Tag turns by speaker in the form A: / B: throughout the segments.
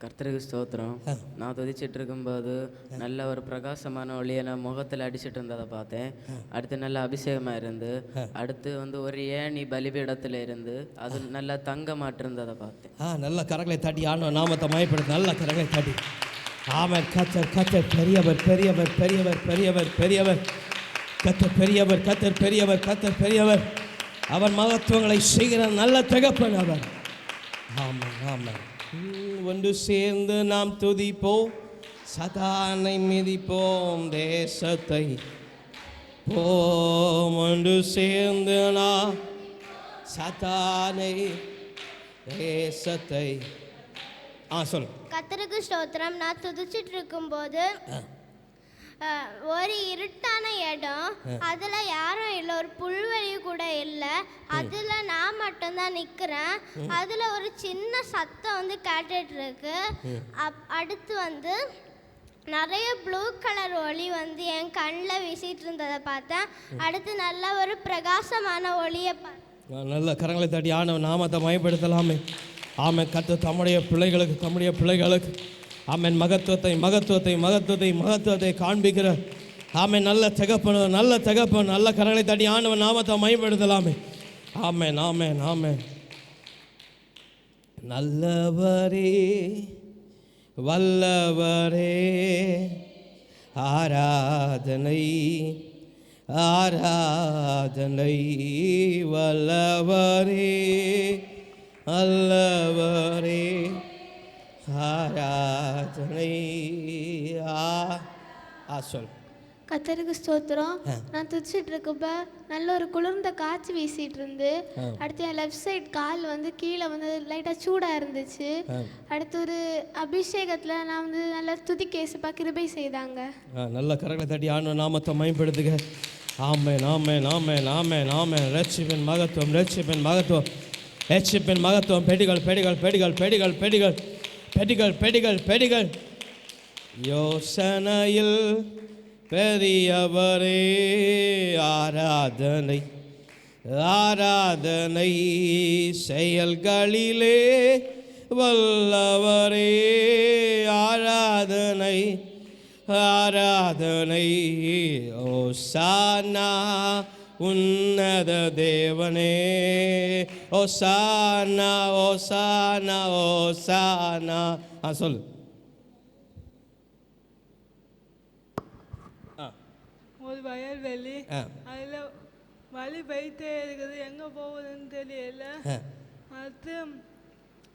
A: கர்த்தருக்கு ஸ்தோத்திரம். நான் துதிச்சிட்டு இருக்கும்போது நல்ல ஒரு பிரகாசமான ஒளியை நான் முகத்தில் அடிச்சிட்டு இருந்ததை பார்த்தேன். அடுத்து நல்ல அபிஷேகமாக இருந்து, அடுத்து வந்து ஒரு ஏணி பலிபீடத்தில் இருந்து அது நல்ல தங்கமாட்டு இருந்ததை பார்த்தேன்.
B: நல்ல கரங்களை தட்டி ஆண்டவர் நாமத்தை மயப்படுத்து. நல்ல கரங்களை தட்டி ஆமென். கர்த்தர் கர்த்தர் பெரியவர் பெரியவர் பெரியவர் பெரியவர் பெரியவர். கர்த்தர் பெரியவர் கர்த்தர் பெரியவர் கர்த்தர் பெரியவர். அவர் மகத்துவங்களை செய்கிற நல்ல தகப்பன் அவர். ஆமாம் ஆமாம். ஒன்று சேர்ந்து நாம் துதிப்போம், சதானை மிதிப்போம், தேசத்தை போம். ஒன்று சேர்ந்து நாம் சதானை தேசத்தை சொல்லு.
C: கர்த்தருக்கு ஸ்தோத்திரம். நான் துதிச்சிட்டு இருக்கும்போது ஒரு இருட்டான இடம், அதில் யாரும் இல்லை, ஒரு புல்வெளி கூட இல்லை, அதில் நான் மட்டும்தான் நிற்கிறேன். அதில் ஒரு சின்ன சத்தம் வந்து கேட்டுட்டு இருக்கு. அடுத்து வந்து நிறைய ப்ளூ கலர் ஒளி வந்து என் கண்ணில் வீசிட்டு இருந்ததை பார்த்தேன். அடுத்து நல்ல ஒரு பிரகாசமான ஒளியை
B: நல்ல கரங்களை தட்டி ஆண்டவர் நாமத்தை மயப்படுத்தலாமே. ஆமென். கர்த்தர் தம்முடைய பிள்ளைகளுக்கு ஆமென் மகத்துவத்தை மகத்துவத்தை மகத்துவத்தை மகத்துவத்தை காண்பிக்கிற ஆமென் நல்ல தகப்பன் நல்ல கரங்களை தட்டி ஆண்டவர் நாமத்தை மயப்படுத்தலாமே. ஆமென் ஆமென் ஆமென். நல்லவரே வல்லவரே ஆராதனை ஆராதனை. வல்லவரே அல்லவரே ஆராதனை. சொல்.
D: கர்த்தருக்கு ஸ்தோத்திரம். நான் துதிச்சிட்டு இருக்கப்ப நல்ல ஒரு குளிர்ந்த காற்று வீசிட்டு இருந்து, அடுத்து என் லெஃப்ட் சைட் கால் வந்து கீழே வந்து லைட்டாக சூடாக இருந்துச்சு. அடுத்து ஒரு அபிஷேகத்தில் நான் வந்து நல்லா துதிக்கேசப்பா கிருபை செய்தாங்க.
B: நல்ல கரங்களை தட்டி ஆண்டவர் நாமத்தை மயப்படுத்துக. ஆமென் ஆமென் ஆமென் ஆமென் ஆமென். ரட்சிப்பின் மகத்துவம் ரட்சிப்பின் மகத்துவம் ரட்சிப்பின் மகத்துவம். பெடிகள் பெடிகள் பெடிகள் பெடிகள் பெடிகள் பெடிகள் பெடிகள் பெடிகள். யோசனையில் பெரியவரே ஆராதனை ஆராதனை. செயல்களிலே வல்லவரே ஆராதனை ஆராதனை. ஓசானா உன்னத தேவனே ஓசானா ஓசானா ஓசானா. சொல்லு.
E: ஒரு வயல்வெளி, அதில் வழி போயிட்டே இருக்குது, எங்கே போகுதுன்னு தெரியல.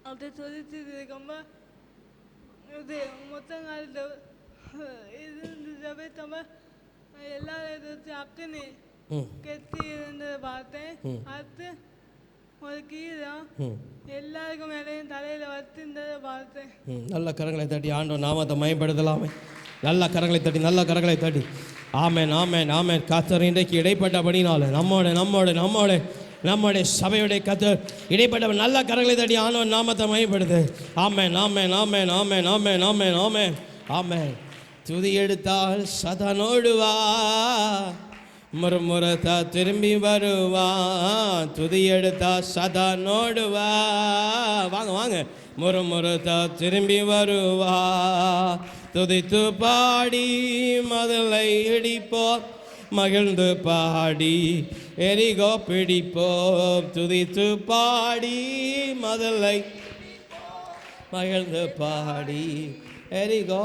E: அது சொல்லிட்டு இருக்கம்ப இது மொத்தங்காலத்தில் இது சபைத்தம்ப எல்லாரும் அக்கனி கெத்தி இருந்ததை பார்த்தேன். அடுத்து ஒரு கீரம் எல்லாருக்கும் மேலேயும் தலையில் வச்சிருந்ததை பார்த்தேன்.
B: நல்ல கரங்களை தட்டி ஆண்டவர் நாமத்தை மயப்படுத்தலாமே. நல்ல கரங்களை தட்டி நல்ல கரங்களை தட்டி ஆமென் ஆமென் ஆமென். கர்த்தர் இன்றைக்கு இடைப்பட்டபடினால நம்முடைய சபையுடைய கர்த்தர் இடைப்பட்ட நல்ல கரங்களை தட்டி ஆண்டவர் நாமத்தை மயப்படுது. ஆமென் ஆமென் ஆமென் ஆமென் ஆமென் ஆமென் ஆமென் ஆமென். துதி எடுத்தால் சதனோடுவா, முறுமுறத்தா திரும்பி வருவா. துதி எடுத்தா சதா நோடுவா. வாங்க வாங்க. முறுமுறத்தா திரும்பி வருவா. துதித்து பாடி மதலை இடிப்போம், மகிழ்ந்து பாடி எரிகோ பிடிப்போம். துதித்து பாடி மதலை மகிழ்ந்து பாடி எரிகோ.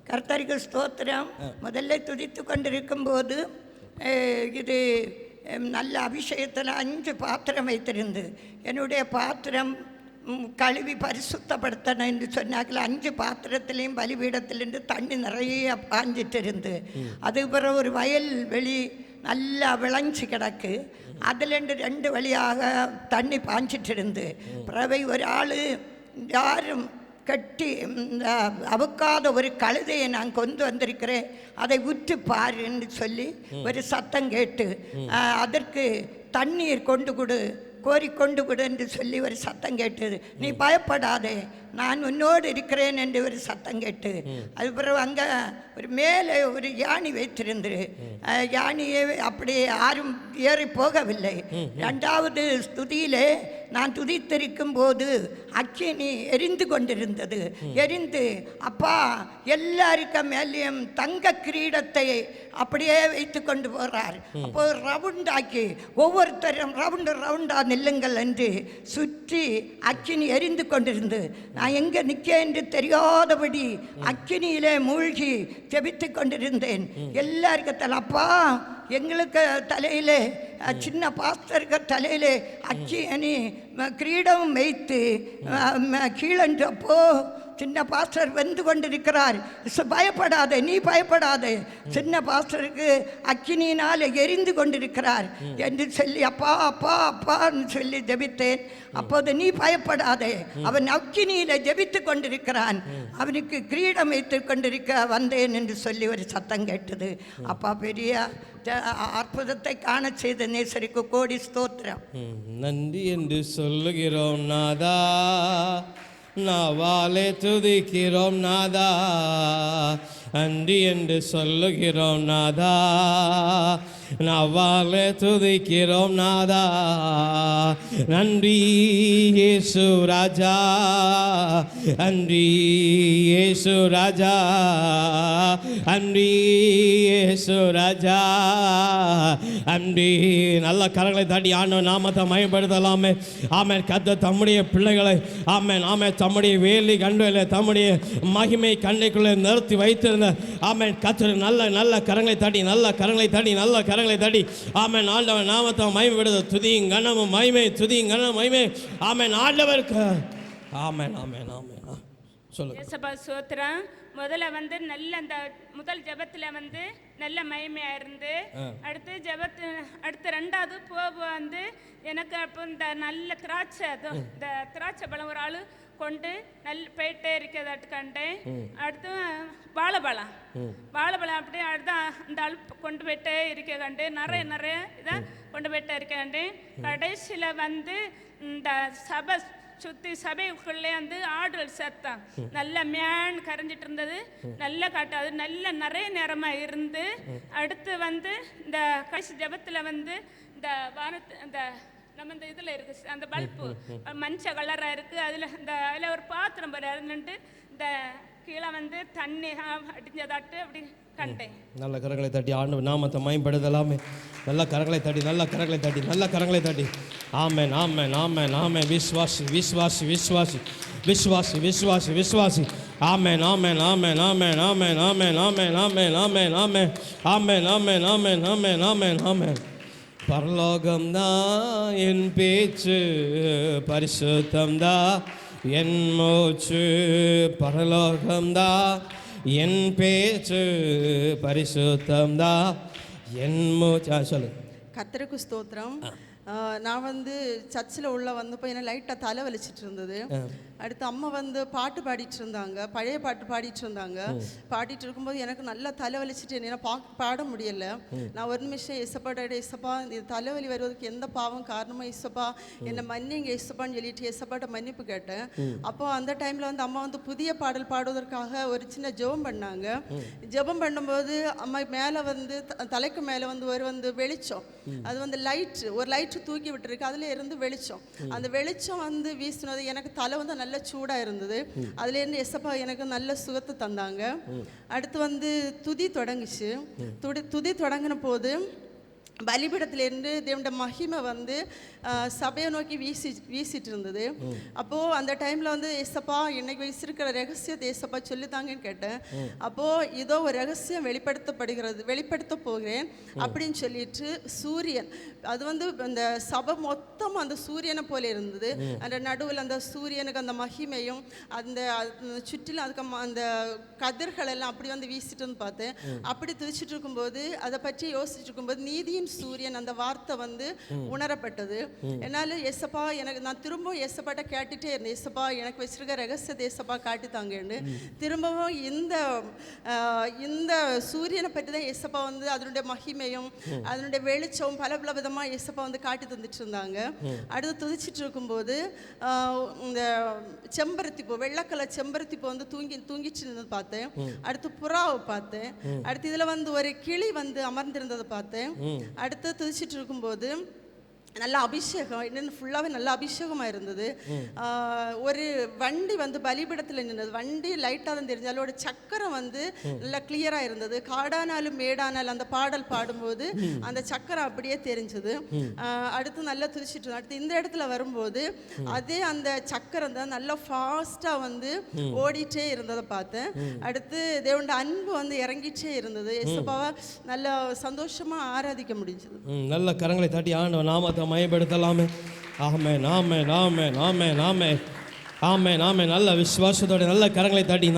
F: கர்த்தருக்கு ஸ்தோத்திரம். முதல்ல துதித்து கொண்டிருக்கும் போது இது நல்ல அபிஷேகத்தில் 5 பாத்திரம் வைத்திருந்து, என்னுடைய பாத்திரம் கழுவி பரிசுத்தப்படுத்தணும் என்று சொன்னாக்கில் 5 பாத்திரத்திலையும் பலிபீடத்திலிருந்து தண்ணி நிறைய பாஞ்சிட்டு இருந்து, அது பிறகு ஒரு வயல் வெளி நல்லா விளைஞ்சி கிடக்கு, அதுலேருந்து 2 வழியாக தண்ணி பாஞ்சிட்டு இருந்து, பிறவை ஒரு ஆள் யாரும் கட்டி அவுக்காத ஒரு கழுதையை நான் கொண்டு வந்திருக்கிறேன், அதை உற்று பாரு என்று சொல்லி ஒரு சத்தம் கேட்டு, அதற்கு தண்ணீர் கொண்டு கொடு கோரி கொண்டு விடு என்று சொல்லி ஒரு சத்தம் கேட்டது. நீ பயப்படாதே, நான் உன்னோடு இருக்கிறேன் என்று ஒரு சத்தம் கேட்டு, அது பிறகு அங்கே ஒரு மேலே ஒரு யானி வைத்திருந்து யானியை அப்படியே யாரும் ஏறி போகவில்லை. ரெண்டாவது ஸ்துதியிலே நான் துதித்திருக்கும் போது அக்கினி எரிந்து கொண்டிருந்தது. எரிந்து அப்பா எல்லாருக்கும் மேலேயும் தங்க கிரீடத்தை அப்படியே வைத்து கொண்டு போகிறார். அப்போ ரவுண்டாக்கி ஒவ்வொருத்தரும் ரவுண்டா நில்லுங்கள் என்று சுற்றி அக்கினி எரிந்து கொண்டிருந்து நான் எங்கே நிற்க என்று தெரியாதபடி அக்கினியிலே மூழ்கி ஜெபித்து கொண்டிருந்தேன். எல்லாருக்கும் அப்பா எங்களுக்கு தலையிலே சின்ன பாஸ்டருக்கு தலையிலே அக்கினி கிரீடம் வைத்து கீழன்றப்போ சின்ன பாஸ்டர் வந்து கொண்டிருக்கிறார். பயப்படாதே, நீ பயப்படாதே, சின்ன பாஸ்டருக்கு அக்கினியினால் எரிந்து கொண்டிருக்கிறார் என்று சொல்லி அப்பா அப்பா அப்பான்னு சொல்லி ஜெபித்தேன். அப்போது நீ பயப்படாதே, அவன் அக்கினியில ஜெபித்து கொண்டிருக்கிறான், அவனுக்கு கிரீடம் வைத்து கொண்டிருக்க வந்தேன் என்று சொல்லி ஒரு சத்தம் கேட்டது. அப்பா பெரிய அற்புதத்தை காண செய்த நேசருக்கு கோடி ஸ்தோத்திரம்.
B: நன்றி என்று சொல்லுகிறோம் நாதா, நாவாலே துதிக்கிறோம் நாதா. நன்றி என்று சொல்லுகிறோம் நாதா, நாவாலே துதிக்கிறோம் நாதா. நன்றி இயேசு ராஜா, நன்றி இயேசு ராஜா, நன்றி இயேசு ராஜா, நன்றி. நல்ல கரங்களை தாண்டி ஆண்டவர் நாமத்தை மயப்படுத்தலாமே. ஆமென். கர்த்தர் தம்முடைய பிள்ளைகளை ஆமென் ஆமென் தம்முடைய வேலி கண்டுகளை தம்முடைய மகிமை கண்ணைக்குள்ளே நிறுத்தி வைத்திருந்த ஆமென் கர்த்தர் நல்ல கரங்களை தாண்டி நல்ல கரங்களை தாண்டி ஆமென் ஆண்டவர் நாமத்தை மகிமைப்படுத்த துதியும் கனமும் மகிமை துதியும் கனமும் மகிமை ஆமென் ஆண்டவருக்கு. ஆமென் ஆமென் ஆமென். சொல்லுங்க.
G: ஏசப்பா சோத்திரம். முதல்ல வந்து நல்ல அந்த முதல் ஜெபத்தில் வந்து நல்ல மகிமையாக இருந்து அடுத்து ரெண்டாவது வந்து எனக்கு அப்போ இந்த நல்ல இந்த திராட்சை பழம் ஒரு ஆள் கொண்டு போயிட்டே இருக்கிறதாட்டு கண்டேன். அடுத்து வாழைப்பழம் அப்படியே அடுத்து அந்த ஆள் கொண்டு போயிட்டே இருக்க கண்டேன். நிறைய இதை கொண்டு போயிட்டே இருக்க கண்டேன். கடைசியில் வந்து இந்த சபைக்குள்ளே வந்து ஆடுகள் சத்தம் நல்ல மேன் கரைஞ்சிட்டு இருந்தது. நல்ல காட்டு அது நல்ல நிறைய நேரமாக இருந்து அடுத்து வந்து இந்த கடைசி ஜபத்தில் வந்து இந்த வானத்து அந்த நம்ம இந்த இதில் இருக்குது அந்த பல்பு மஞ்சள் கலராக இருக்குது. அதில் ஒரு பாத்திரம் நின்று இந்த கீழே வந்து தண்ணி அடிஞ்சதாட்டு அப்படி கண்டேன்.
B: நல்ல கரங்களை தட்டி ஆண்டவர் நாமத்தை மயம்படுத்தலாமே. நல்ல கரங்களை தட்டி ஆமென் ஆமென் ஆமென் ஆமென். விஸ்வாசி விஸ்வாசி விஸ்வாசி விஸ்வாசி விஸ்வாசி விஸ்வாசி ஆமென் ஆமென் ஆமென் ஆமென் ஆமென் ஆமென் ஆமென் ஆமென் ஆமென் ஆமென் ஆமென் ஆமென் ஆமென் ஆமென் ஆமென் ஆமென். பரலோகம்தான் என் பேச்சு, பரிசுத்தம்தான் என் மூச்சு. பரலோகம்தான் என் பேச்சு, பரிசுத்தம்தான் என் மூச்சு. சொல்லு.
H: கர்த்தருக்கு ஸ்தோத்திரம். நான் வந்து சர்ச்சில் உள்ள வந்தப்போ என்ன லைட்டாக தலை வலிச்சிட்டு இருந்தது. அடுத்து அம்மா வந்து பாட்டு பாடிட்டு இருந்தாங்க, பழைய பாட்டு பாடிட்டு இருந்தாங்க. பாடிட்டு இருக்கும்போது எனக்கு நல்லா தலைவலிச்சுட்டு என்னால் பாட முடியல. நான் ஒரு நிமிஷம் இசப்பா இந்த தலைவலி வருவதற்கு எந்த பாவம் காரணமோ இசப்பா என்னை மன்னிங்க இசப்பான்னு சொல்லிட்டு இசப்பாட்ட மன்னிப்பு கேட்டேன். அப்போ அந்த டைமில் வந்து அம்மா வந்து புதிய பாடல் பாடுவதற்காக ஒரு சின்ன ஜெபம் பண்ணாங்க. ஜெபம் பண்ணும்போது அம்மா மேலே வந்து தலைக்கு மேலே வந்து வெளிச்சம், அது வந்து ஒரு லைட்டு தூக்கி விட்டுருக்கு, அதில் இருந்து வெளிச்சம். அந்த வெளிச்சம் வந்து வீசினது எனக்கு தலை வந்து நல்ல சூடாக இருந்தது. அதுலேருந்து எசப்பா எனக்கு நல்ல சுகத்தை தந்தாங்க. அடுத்து வந்து துதி தொடங்குச்சு. துதி தொடங்கின போது பலிபீடத்திலேருந்து தேவனுடைய மகிமை வந்து சபையை நோக்கி வீசிட்டு இருந்தது. அப்போது அந்த டைமில் வந்து ஏசப்பா இன்னைக்கு வச்சிருக்கிற ரகசியத்தை ஏசப்பா சொல்லித்தாங்கன்னு கேட்டேன். அப்போது இதோ ஒரு ரகசியம் வெளிப்படுத்த போகிறேன் அப்படின்னு சொல்லிட்டு சூரியன், அது வந்து அந்த சபை மொத்தம் அந்த சூரியனை போல இருந்தது. அந்த நடுவில் அந்த சூரியனுக்கு அந்த மகிமையும் அந்த சுற்றிலும் அதுக்கு அந்த கதிர்கள் எல்லாம் அப்படி வந்து வீசிட்டு வந்து பார்த்தேன். அப்படி துதிச்சுட்டு இருக்கும்போது அதை பற்றி யோசிச்சுட்டு இருக்கும்போது நீதியின் சூரியன் அந்த வார்த்தை வந்து உணரப்பட்டது. என்னால் ஏசப்பா எனக்கு நான் திரும்பவும் ஏசப்பாட்ட கேட்டுட்டே இருந்தேன், ஏசப்பா எனக்கு வச்சிருக்க ரகசியத்தை ஏசப்பா காட்டித்தாங்கன்னு. திரும்பவும் இந்த சூரியனை பற்றி தான் ஏசப்பா வந்து அதனுடைய மகிமையும் அதனுடைய வெளிச்சம் பல பல விதமாக ஏசப்பா வந்து காட்டி தந்துட்டு இருந்தாங்க. அடுத்து துதிச்சிட்டு இருக்கும்போது இந்த செம்பருத்தி பூ, வெள்ளைக்கலர் செம்பருத்தி பூ வந்து தூங்கிட்டு இருந்தது பார்த்தேன். அடுத்து புறாவை பார்த்தேன். அடுத்து இதில் வந்து ஒரு கிளி வந்து அமர்ந்திருந்ததை பார்த்தேன். அடுத்து துதிச்சிட்டு இருக்கும்போது நல்ல அபிஷேகம், என்னென்னு ஃபுல்லாகவே நல்ல அபிஷேகமாக இருந்தது. ஒரு வண்டி வந்து பலிபீடத்தில் நின்றது. வண்டி லைட்டாக தான் தெரிஞ்சாலும் அதோட சக்கரம் வந்து நல்லா கிளியராக இருந்தது. காடானாலும் மேடானாலும் அந்த பாடல் பாடும்போது அந்த சக்கரம் அப்படியே தெரிஞ்சது. அடுத்து நல்லா துதிச்சிட்டு அடுத்து இந்த இடத்துல வரும்போது அதே அந்த சக்கரம் தான் நல்லா ஃபாஸ்ட்டாக வந்து ஓடிட்டே இருந்ததை பார்த்தேன். அடுத்து தேவனுடைய அன்பு வந்து இறங்கிட்டே இருந்தது. இயேசுவாவை நல்ல சந்தோஷமாக ஆராதிக்க முடிஞ்சது.
B: நல்ல கரங்களை தட்டி ஆண்டவர் நாமத்தை மயப்படுத்தலாமே. ஆமென் ஆமென் ஆமென் ஆமென் ஆமென் ஆமென் ஆமென். நல்ல விசுவாசத்தோட நல்ல கரங்களை தட்டி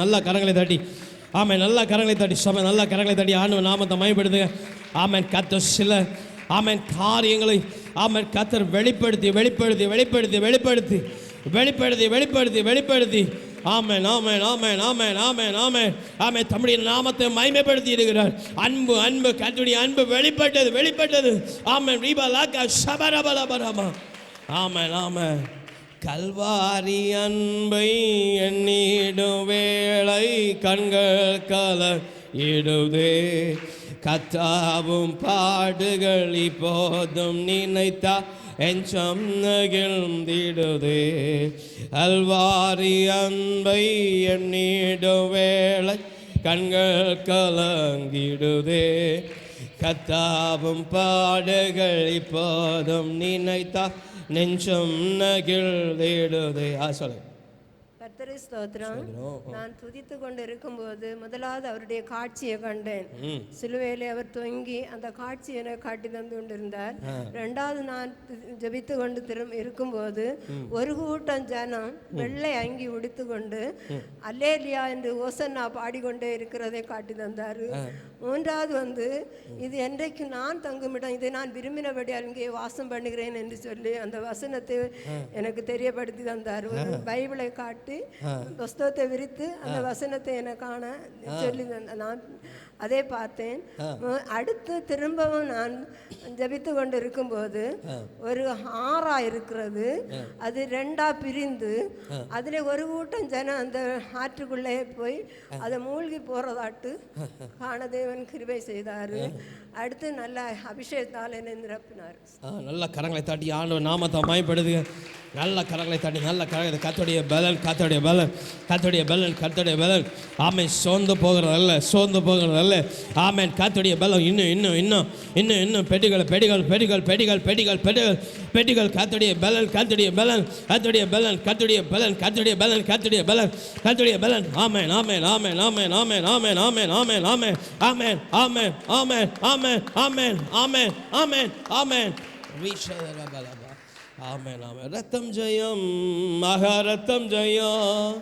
B: ஆமென், நல்ல கரங்களை தட்டி சபை நல்ல கரங்களை தட்டி ஆண்டவர் நாமத்தை மயப்படுத்துங்க. ஆமென். கர்த்தர் சில ஆமென் காரியங்களை ஆமென் கர்த்தர் வெளிப்படுத்தி ஆமென் ஆமென் ஆமென் ஆமென் ஆமென் ஆமென் ஆமென். தம்முடைய நாமத்தை மகிமைப்படுத்தி இருக்கிறார். அன்பு கர்த்தருடைய அன்பு வெளிப்பட்டது. ஆமென். ரீபாலாக்கா ஷபரபலபரமா. ஆமென் ஆமென். கல்வாரி அன்பை எண்ணிடும் வேளை கண்கள் கலங்கிடுதே. கத்தாவும் பாடுகள் இப்போதும் நினைத்தா எஞ்சம் நகிழ்ந்திடுதே. அல்வாரி அன்பை எண்ணிடும் வேளை கண்கள் கலங்கிடுதே. கத்தாவும் பாடுகள் இப்போதும் நினைத்தா நெஞ்சம் நகிழ்ந்திடுதே. சொல்லுங்க.
I: கர்த்தரே ஸ்தோத்திரம். நான் துதித்து கொண்டு இருக்கும்போது முதலாவது அவருடைய காட்சியை கண்டேன். சிலுவையிலே அவர் தொங்கி அந்த காட்சி என காட்டி தந்து கொண்டிருந்தார். ரெண்டாவது நான் ஜெபித்து கொண்டு இருக்கும்போது ஒரு கூட்டம் ஜனம் வெள்ளை அங்கி உடுத்து கொண்டு அல்லேலியா என்று ஓசன்னா பாடிக்கொண்டே இருக்கிறதை காட்டி தந்தார். மூன்றாவது வந்து இது என்றைக்கு நான் தங்குமிடம், இதை நான் விரும்பினபடி அங்கே வாசம் பண்ணுகிறேன் என்று சொல்லி அந்த வசனத்தை எனக்கு தெரியப்படுத்தி தந்தார். ஒரு பைபிளை காட்டி புஸ்தகத்தை விரித்து அந்த வசனத்தை என காண சொல்லி நான் அதை பார்த்தேன். அடுத்து திரும்பவும் நான் ஜபித்து கொண்டு இருக்கும்போது ஒரு ஆறா இருக்கிறது. அது ரெண்டா பிரிந்து அதில் ஒரு கூட்டம் ஜனம் அந்த ஆற்றுக்குள்ளே போய் அதை மூழ்கி போறதாட்டு காண தேவன் கிருபை செய்தார். அடுத்து நல்ல அபிஷேகத்தால் என்னை நிரப்பினார்.
B: நல்ல கரங்களை தாட்டி ஆண்டவர் நாமத்தை மகிமைப்படுத்துங்க. நல்ல கரங்களை தாட்டி நல்ல கரங்களை கர்த்தருடைய பலன் ஆமென். சோர்ந்து போகிறதல்ல ஆமென். கர்த்தருடைய பலன் இன்னும் பெட்டிகள் கர்த்தருடைய பலன் ஆமென் ஆமென் ஆமென் ஆமென் ஆமென் ஆமென் ஆமென் ஆமென் ஆமென் ஆமென் ஆமென் ஆமென் ஆமென் ஆமென் ஆமென் ஆமென் ஆமென் ஆமென் ஆமென். ரத்தம் ஜெயம் மகாரத்தம் ஜெயம்,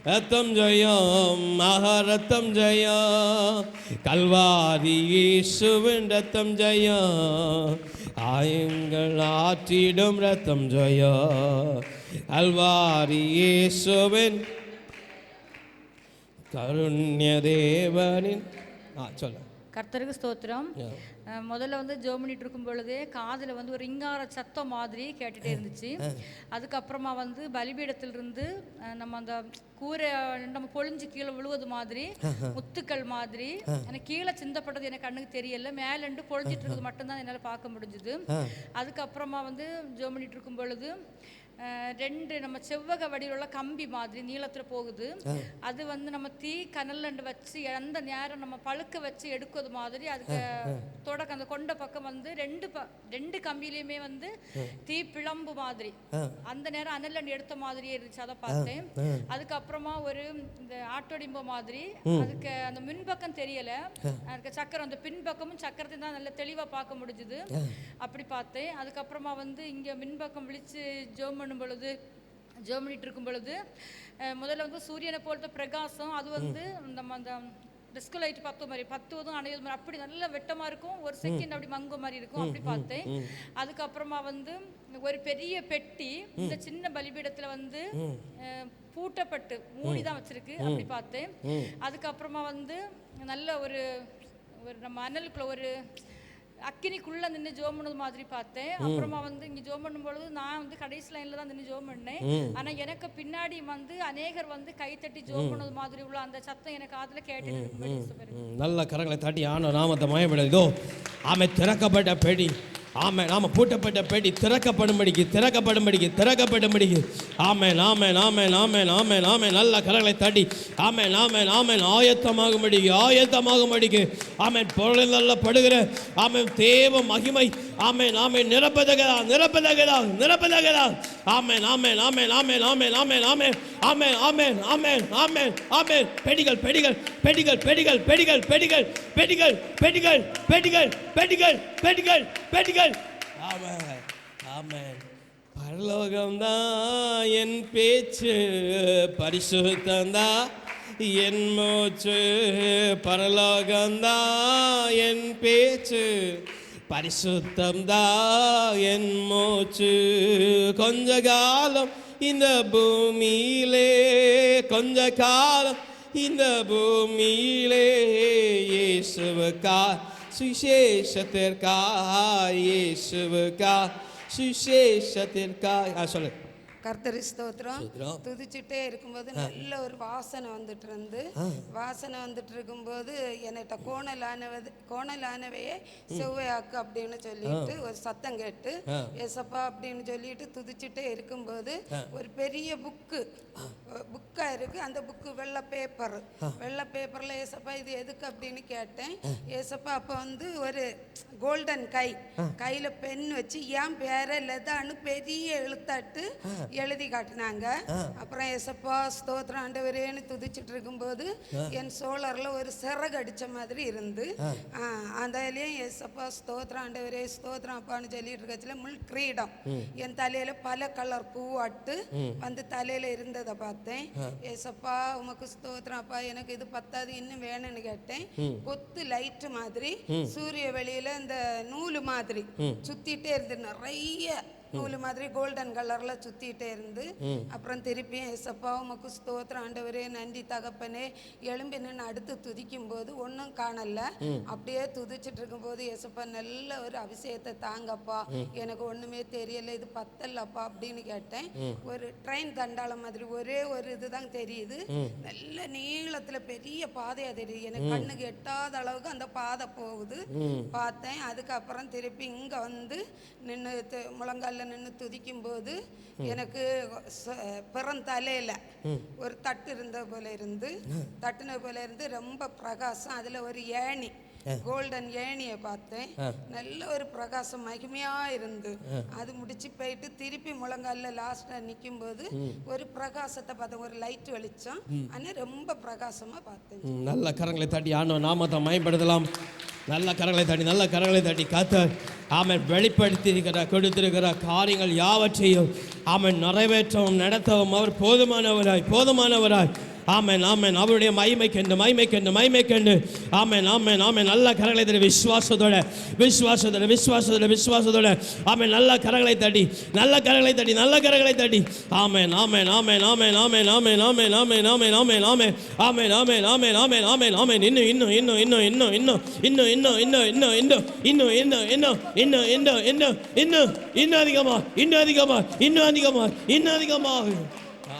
B: ரத்தம் ஜெயம் மகாரத்தம் ஜெயம், கல்வாரி இயேசுவின் ரத்தம் ஜெயம், ஆயங்கள் ஆற்றிடும் ரத்தம் ஜெயம், கல்வாரி இயேசுவின் கருண்ய தேவனின். சொல்ல
J: கர்த்தருக்கு ஸ்தோத்திரம். முதல்ல வந்து ஜெபம் பண்ணிட்டு இருக்கும் பொழுதே காதில் வந்து ஒரு ரிங்கார சத்தம் மாதிரி கேட்டுகிட்டே இருந்துச்சு. அதுக்கப்புறமா வந்து பலிபீடத்திலிருந்து நம்ம அந்த கூரை நம்ம பொழிஞ்சு கீழே விழுவது மாதிரி முத்துக்கள் மாதிரி எனக்கு கீழே சிந்தப்பட்டது எனக்கு கண்ணுக்கு தெரியல. மேலண்டு பொழிஞ்சிட்டு இருக்கிறது மட்டும்தான் என்னால் பார்க்க முடிஞ்சுது. அதுக்கப்புறமா வந்து ஜெபம் பண்ணிட்டு இருக்கும் பொழுது ரெண்டு நம்ம செவ்வக வடிவில் உள்ள கம்பி மாதிரி நீளத்தில் போகுது. அது வந்து நம்ம தீ கனல்லண்டு வச்சு எந்த நேரம் நம்ம பழுக்க வச்சு எடுக்கிறது மாதிரி அதுக்கு தொடக்க அந்த கொண்ட பக்கம் வந்து ரெண்டு கம்பியிலையுமே வந்து தீ பிளம்பு மாதிரி அந்த நேரம் அனல்லண்டு எடுத்த மாதிரியே இருந்துச்சு. அதை பார்த்தேன். அதுக்கப்புறமா ஒரு இந்த ஆட்டோடிம்போ மாதிரி அதுக்கு அந்த முன்பக்கம் தெரியல, அதுக்கு சக்கரம் அந்த பின்பக்கமும் சக்கரத்தை தான் நல்லா தெளிவாக பார்க்க முடிஞ்சுது. அப்படி பார்த்தேன். அதுக்கப்புறமா வந்து இங்கே மின்பக்கம் விழிச்சு ஜெபம் பண்ணிட்டு இருக்கும் பொழுது முதல்ல வந்து சூரியனை போலத்த பிரகாசம் அது வந்து நம்ம அந்த டிஸ்கோ லைட் பத்துவதும் அணையது மாதிரி அப்படி நல்ல வெட்டமாக இருக்கும். ஒரு செகண்ட் அப்படி மங்க மாதிரி இருக்கும். அப்படி பார்த்தேன். அதுக்கப்புறமா வந்து ஒரு பெரிய பெட்டி இந்த சின்ன பலிபீடத்தில் வந்து பூட்டப்பட்டு மூடி தான் வச்சிருக்கு. அப்படி பார்த்தேன். அதுக்கப்புறமா வந்து நல்ல ஒரு நம்ம அனலுக்குள்ள ஒரு அக்கினிக்குள்ள நின்று ஜோம் பண்ணது மாதிரி பார்த்தேன். அப்புறமா வந்து இங்கே ஜோம் பண்ணும்பொழுது நான் வந்து கடைசி லைன்ல தான் நின்று ஜோம் பண்ணேன். ஆனால் எனக்கு பின்னாடி வந்து அநேகர் வந்து கைத்தட்டி ஜோம் பண்ணது மாதிரி உள்ள அந்த சத்தம் எனக்கு அதில் கேட்டு
B: நல்ல கரங்களை தட்டி ஆன நாமத்தை மயப்படுதோ. ஆமை திறக்கப்பட்ட பெடி, ஆமை நாம பூட்டப்பட்ட பெடி திறக்கப்படும்படிக்கு ஆமை நாமே நல்ல கரங்களை தட்டி ஆமை நாமே ஆயத்தமாகும்படிக்கு ஆமை பொருள் நல்ல படுகிற ஆமை தேவ மகிமை ஆமை நாமே நிரப்பதகதா ஆமை நாமே பெடிகள் பரலோகம்தான் என் பேச்சு, பரிசுத்தந்தான் என் மூச்சு. பரலோகம்தான் என் பேச்சு, பரிசுத்தம்தான் என் மூச்சு. கொஞ்ச காலம் இந்த பூமியிலே, கொஞ்ச காலம் இந்த பூமியிலே இயேசுவுக்கா சுவிசேஷத்திற்காய், இயேசுவுக்காய் சுவிசேஷத்திற்காய். சொல்லு.
K: கர்த்தர் ஸ்தோத்திரம். துதிச்சுட்டே இருக்கும்போது நல்ல ஒரு வாசனை வந்துட்டு இருக்கும்போது என்கிட்ட கோணலானவையே செவ்வையாக்கு அப்படின்னு சொல்லிட்டு ஒரு சத்தம் கேட்டு ஏசப்பா அப்படின்னு சொல்லிட்டு துதிச்சுட்டே இருக்கும்போது ஒரு பெரிய புக்கா இருக்கு. அந்த புக்கு வெள்ளை பேப்பர்ல ஏசப்பா இது எதுக்கு அப்படின்னு கேட்டேன். ஏசப்பா அப்ப வந்து ஒரு கோல்டன் கையில பென் வச்சு என் பேரை லதான்னு பெரிய எழுத்தாட்டு எழுதி காட்டினாங்க. அப்புறம் ஏசப்பா ஸ்தோத்திரம் ஆண்டவரேன்னு துதிச்சுட்டு இருக்கும்போது என் சோழர்ல ஒரு சிறகு அடிச்ச மாதிரி இருந்து அந்தாலேயும் ஏசப்பா ஸ்தோத்திரம் ஆண்டவரே ஸ்தோத்திரம் அப்பான்னு சொல்லிட்டு இருக்கச்சுல முள் கிரீடம் என் தலையில பல கலர் பூவாட்டு வந்து தலையில இருந்ததை பார்த்தேன். ஏசப்பா உமக்கு ஸ்தோத்திரம் அப்பா, எனக்கு இது பத்தாது இன்னும் வேணும்னு கேட்டேன். கொத்து லைட்டு மாதிரி சூரிய வெளியில இந்த நூலு மாதிரி சுத்திட்டே இருந்து நிறைய நூலு மாதிரி கோல்டன் கலர்ல சுத்திட்டே இருந்து அப்புறம் திருப்பியும் ஏசப்பா உமக்கு ஸ்தோத்திரம் ஆண்டவரே நன்றி தகப்பனே எழும்பி நின்று அடுத்து துதிக்கும் போது ஒன்றும் காணல. அப்படியே துதிச்சுட்டு இருக்கும் போது ஏசப்பா நல்ல ஒரு அபிஷேகத்தை தாங்கப்பா, எனக்கு ஒண்ணுமே தெரியல, இது பத்தல்லப்பா அப்படின்னு கேட்டேன். ஒரு ட்ரெயின் தண்டாளம் மாதிரி ஒரே ஒரு இதுதான் தெரியுது. நல்ல நீளத்துல பெரிய பாதையா தெரியுது. எனக்கு கண்ணுக்கு எட்டாத அளவுக்கு அந்த பாதை போகுது பார்த்தேன். அதுக்கப்புறம் திருப்பி இங்க வந்து நின்று முழங்கால நின்று துதிக்கும் போது எனக்கு பிறந்தலையில ஒரு தட்டு இருந்த போல இருந்து ரொம்ப பிரகாசம். அதுல ஒரு ஏணி கோல்டன் ஏணியை பார்த்தேன். நல்ல ஒரு பிரகாசம் மகிமையா இருந்து அது முடிச்சு போயிட்டு திருப்பி முழங்கால லாஸ்ட்ல நிற்கும் போது ஒரு பிரகாசத்தை பார்த்தேன், ஒரு லைட் வெளிச்சம். ஆனால் ரொம்ப பிரகாசமா பார்த்தேன்.
B: நல்ல கரங்களை தட்டி ஆண்டவர் நாமத்தை மயப்படுத்தலாம். நல்ல கரங்களை தட்டி கர்த்தர் ஆமென் வெளிப்படுத்தி கொடுத்திருக்கிற காரியங்கள் யாவற்றையும் ஆமென் நிறைவேற்றவும் நடத்தவும் அவர் போதுமானவராய் ஆமென் அவருடைய மகிமைக்கென்று ஆமென் நல்ல கரங்களை தட்டி விசுவாசத்தோட ஆமென் நல்ல கரங்களை தட்டி ஆமென் இன்னும்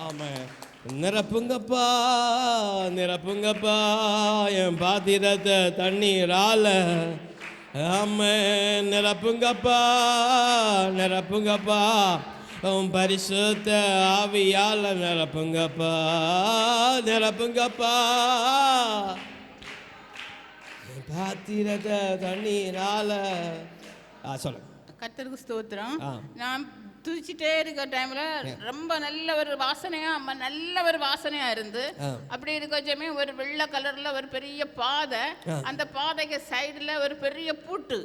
B: ஆமென். நிரப்புங்கப்பா என் பாத்திரத்தை தண்ணீரால. ஆமென். நிரப்புங்கப்பா உன் பரிசுத்த ஆவியால. நிரப்புங்கப்பா பாத்திரத்தை தண்ணீரால. சொல்ல.
L: கர்த்தருக்கு ஸ்தோத்திரம். நான் துதிச்சுட்டே இருக்க டைம்ல ரொம்ப நல்ல ஒரு வாசனையா இருந்து அப்படி இருக்கமே ஒரு வெள்ளை கலர்ல ஒரு பெரிய பாதை, அந்த பாதைக்கு சைடுல ஒரு பெரிய பூட்டு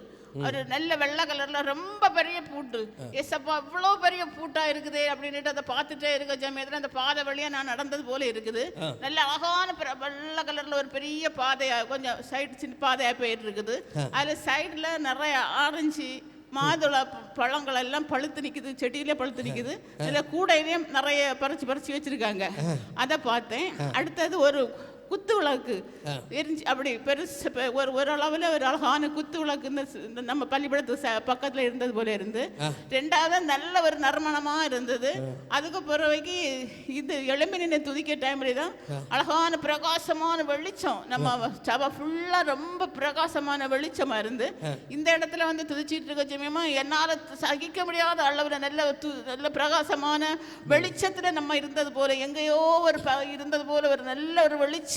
L: ஒரு நல்ல வெள்ளை கலர்ல ரொம்ப பெரிய பூட்டு. ஏசப்பா இவ்வளோ பெரிய பூட்டா இருக்குது அப்படின்ட்டு அதை பார்த்துட்டே இருக்க சமயத்தில் அந்த பாதை வழியா நான் நடந்தது போல இருக்குது. நல்ல அழகான வெள்ளை கலர்ல ஒரு பெரிய பாதையா கொஞ்சம் சைடு சின்ன பாதையா போயிட்டு இருக்குது. அதுல சைடுல நிறைய ஆரஞ்சு மாதுளை பழங்கள் எல்லாம் பழுத்து நிற்குது, செடியிலே பழுத்து நிற்குது. அதில் கூடையிலையும் நிறைய பறிச்சு வச்சிருக்காங்க. அதை பார்த்தேன். அடுத்தது ஒரு குத்து விளக்கு எரிஞ்சு அப்படி பெருசு ஒரு அளவில் ஒரு அழகான குத்து விளக்கு இந்த நம்ம பள்ளிக்கூடத்து பக்கத்தில் இருந்தது போல இருந்து. ரெண்டாவது நல்ல ஒரு நறுமணமாக இருந்தது. அதுக்கு பிறகு இது எழும்பி நின்று துதிக்க டைம்ல தான் அழகான பிரகாசமான வெளிச்சம். நம்ம சபை ஃபுல்லாக ரொம்ப பிரகாசமான வெளிச்சமாக இருந்து இந்த இடத்துல வந்து துதிச்சிட்டு இருக்க சமயமா என்னால் சகிக்க முடியாத அளவில் நல்ல பிரகாசமான வெளிச்சத்தில் நம்ம இருந்தது போல எங்கேயோ ஒரு இருந்தது போல ஒரு நல்ல ஒரு வெளிச்சம்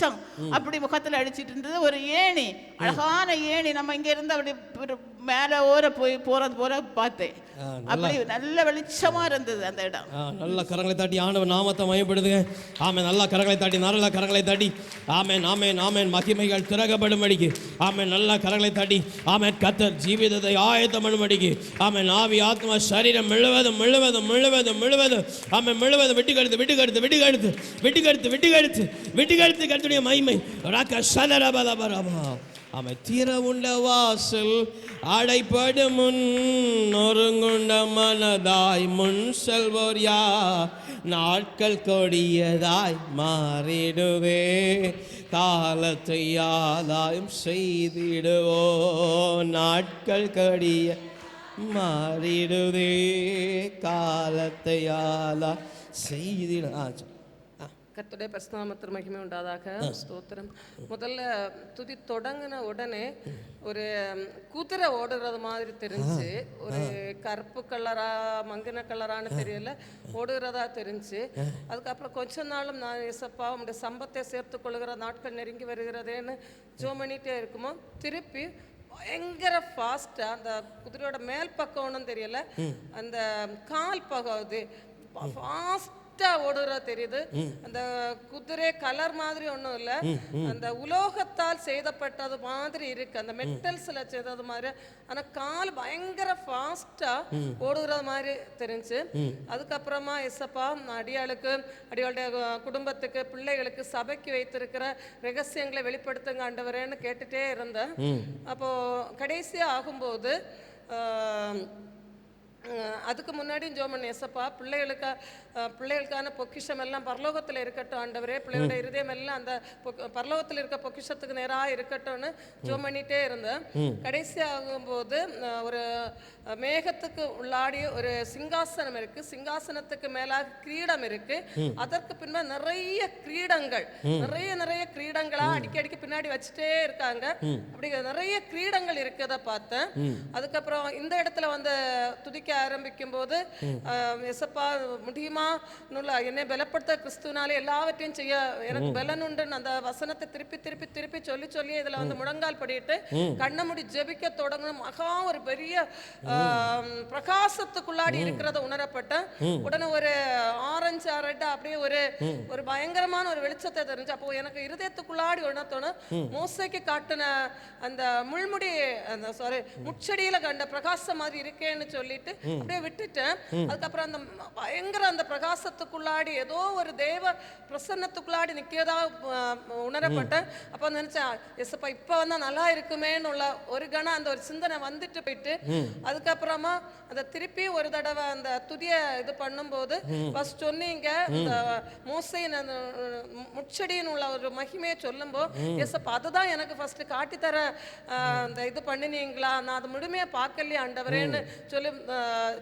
L: அப்படி முகத்துல அடிச்சிட்டு இருந்தது. ஒரு ஏணி, அழகான ஏணி, நம்ம இங்க இருந்து அப்படி மேல போறது போல பார்த்தேன். அப்படி நல்ல வெளிச்சமா இருந்தது அந்த இடம்.
B: நல்ல கரங்களை தாட்டி ஆண்டவர் நாமத்தை மயப்படுதுங்க. ஆமே, நல்ல கரங்களை தாட்டி, நல்ல கரங்களை தாட்டி. ஆமேன், ஆமேன், ஆமேன். மகிமைகள் திறக்கப்படும்படிக்கு. ஆமேன், நல்ல கரங்களை தாட்டி. ஆமேன். கர்த்தர் ஜீவிதத்தை ஆயத்தம் பண்ணும்படிக்கு. ஆமேன். ஆவி ஆத்மா சரீரம் முழுவதும் முழுவதும் முழுவதும் முழுவதும் ஆமேன் முழுவதும் விட்டுக்கடுத்து கர்த்தருடைய மகிமை ராக்க சதரபலபரபா. ஆமை திறவுண்ட வாசல் அடைப்படும் முன் நொறுங்குண்ட மனதாய் முன் செல்வோர் யார்? நாட்கள் கொடியதாய் மாறிடுவே, காலத்தை ஆதாயம் செய்திடுவோ. நாட்கள் கொடிய மாறிடுவே, காலத்தை ஆதாயம் செய்திட.
M: கர்த்தருடைய பரிசுநாமத்திற்கு மகிமை உண்டாதாக. ஸ்தோத்திரம். முதல்ல துதி தொடங்கின உடனே ஒரு குதிரை ஓடுறது மாதிரி தெரிஞ்சு, ஒரு கருப்பு கலரா மங்கின கலரான்னு தெரியல, ஓடுகிறதா தெரிஞ்சு. அதுக்கப்புறம் கொஞ்ச நாளும் நான் ஏசப்பா உடைய சம்பத்தை சேர்த்து கொள்ளுகிற நாட்கள் நெருங்கி வருகிறதேன்னு ஜோம் பண்ணிட்டே இருக்குமோ திருப்பி பயங்கர ஃபாஸ்டா அந்த குதிரையோட மேல் பக்கம் ஒன்றும் தெரியல, அந்த கால் பகுதி ஃபாஸ்ட் ஓடுறா தெரியுது. அந்த குதிரை கலர் மாதிரி ஒன்றும் இல்லை, அந்த உலோகத்தால் செய்தப்பட்டது மாதிரி இருக்கு, அந்த மெட்டல்ஸ்ல செய்தது மாதிரி. ஆனா கால் பயங்கர ஃபாஸ்டா ஓடுறது மாதிரி தெரிஞ்சு. அதுக்கப்புறமா எசப்பா அடியாளுடைய குடும்பத்துக்கு பிள்ளைகளுக்கு சபைக்கு வைத்திருக்கிற ரகசியங்களை வெளிப்படுத்துங்க ஆண்டவரேன்னு கேட்டுட்டே இருந்தேன். அப்போ கடைசியா ஆகும்போது அதுக்கு முன்னாடியும் ஜோமன் ஏசப்பா பிள்ளைகளுக்கான பொக்கிஷம் எல்லாம் பரலோகத்தில் இருக்கட்டும் ஆண்டவரே, பிள்ளையோட இருதயம் எல்லாம் அந்த பரலோகத்தில் இருக்க பொக்கிஷத்துக்கு நேராக இருக்கட்டும்னு ஜோம் பண்ணிட்டே இருந்தேன். கடைசி ஆகும்போது ஒரு மேகத்துக்கு உள்ளாடி ஒரு சிங்காசனம் இருக்கு, சிங்காசனத்துக்கு மேலாக கிரீடம் இருக்கு, அதற்கு பின்ன நிறைய கிரீடங்கள் நிறைய கிரீடங்களா அடிக்கடிக்கு பின்னாடி வச்சுட்டே இருக்காங்க. அப்படி நிறைய கிரீடங்கள் இருக்கிறத பார்த்தேன். அதுக்கப்புறம் இந்த இடத்துல வந்து துதிக்க ஆரம்பிக்கும் போது எசப்பா முடியுமா என்னை பலப்படுத்த கிறிஸ்துனாலே எல்லாவற்றையும் செய்ய எனக்கு பலன் உண்டுன்னு அந்த வசனத்தை திருப்பி சொல்லி இதுல வந்து முழங்கால் படிட்டு கண்ணை மூடி ஜெபிக்க தொடங்கணும். மகா ஒரு பெரிய பிரகாசத்துக்குள்ளாடி இருக்கிறத உணரப்பட்டேன். உடனே ஒரு ஆரஞ்சு ரெட் அப்படியே ஒரு பயங்கரமான ஒரு வெளிச்சத்தை தெரிஞ்சு. அப்போ எனக்கு இருதயத்துக்குள்ளாடி உணர்த்தோன்னு மோசைக்கு காட்டின அந்த முள்முடி அந்த முச்செடியில கண்ட பிரகாசம் மாதிரி இருக்கேன்னு சொல்லிட்டு அப்படியே விட்டுட்டேன். அதுக்கப்புறம் அந்த பயங்கர அந்த பிரகாசத்துக்குள்ளாடி ஏதோ ஒரு தேவ பிரசன்னத்துக்குள்ளாடி நிக்கிறதா உணரப்பட்டேன். அப்ப நினைச்சேன் எஸ்ப்பா இப்ப வந்தா நல்லா இருக்குமேன்னு உள்ள ஒரு கணம் அந்த ஒரு சிந்தனை வந்துட்டு போயிட்டு, அதுக்கப்புறமா அந்த திருப்பி ஒரு தடவை அந்த துதிய இது பண்ணும்போது ஃபர்ஸ்ட் சொன்னீங்க இந்த மோசையின் முச்செடியின் உள்ள ஒரு மகிமையை சொல்லும்போ எஸ்ப்பா அதுதான் எனக்கு ஃபர்ஸ்ட் காட்டித்தர அந்த இது பண்ணினீங்களா, நான் அது முழுமையா பார்க்கலையே ஆண்டவரேன்னு சொல்லி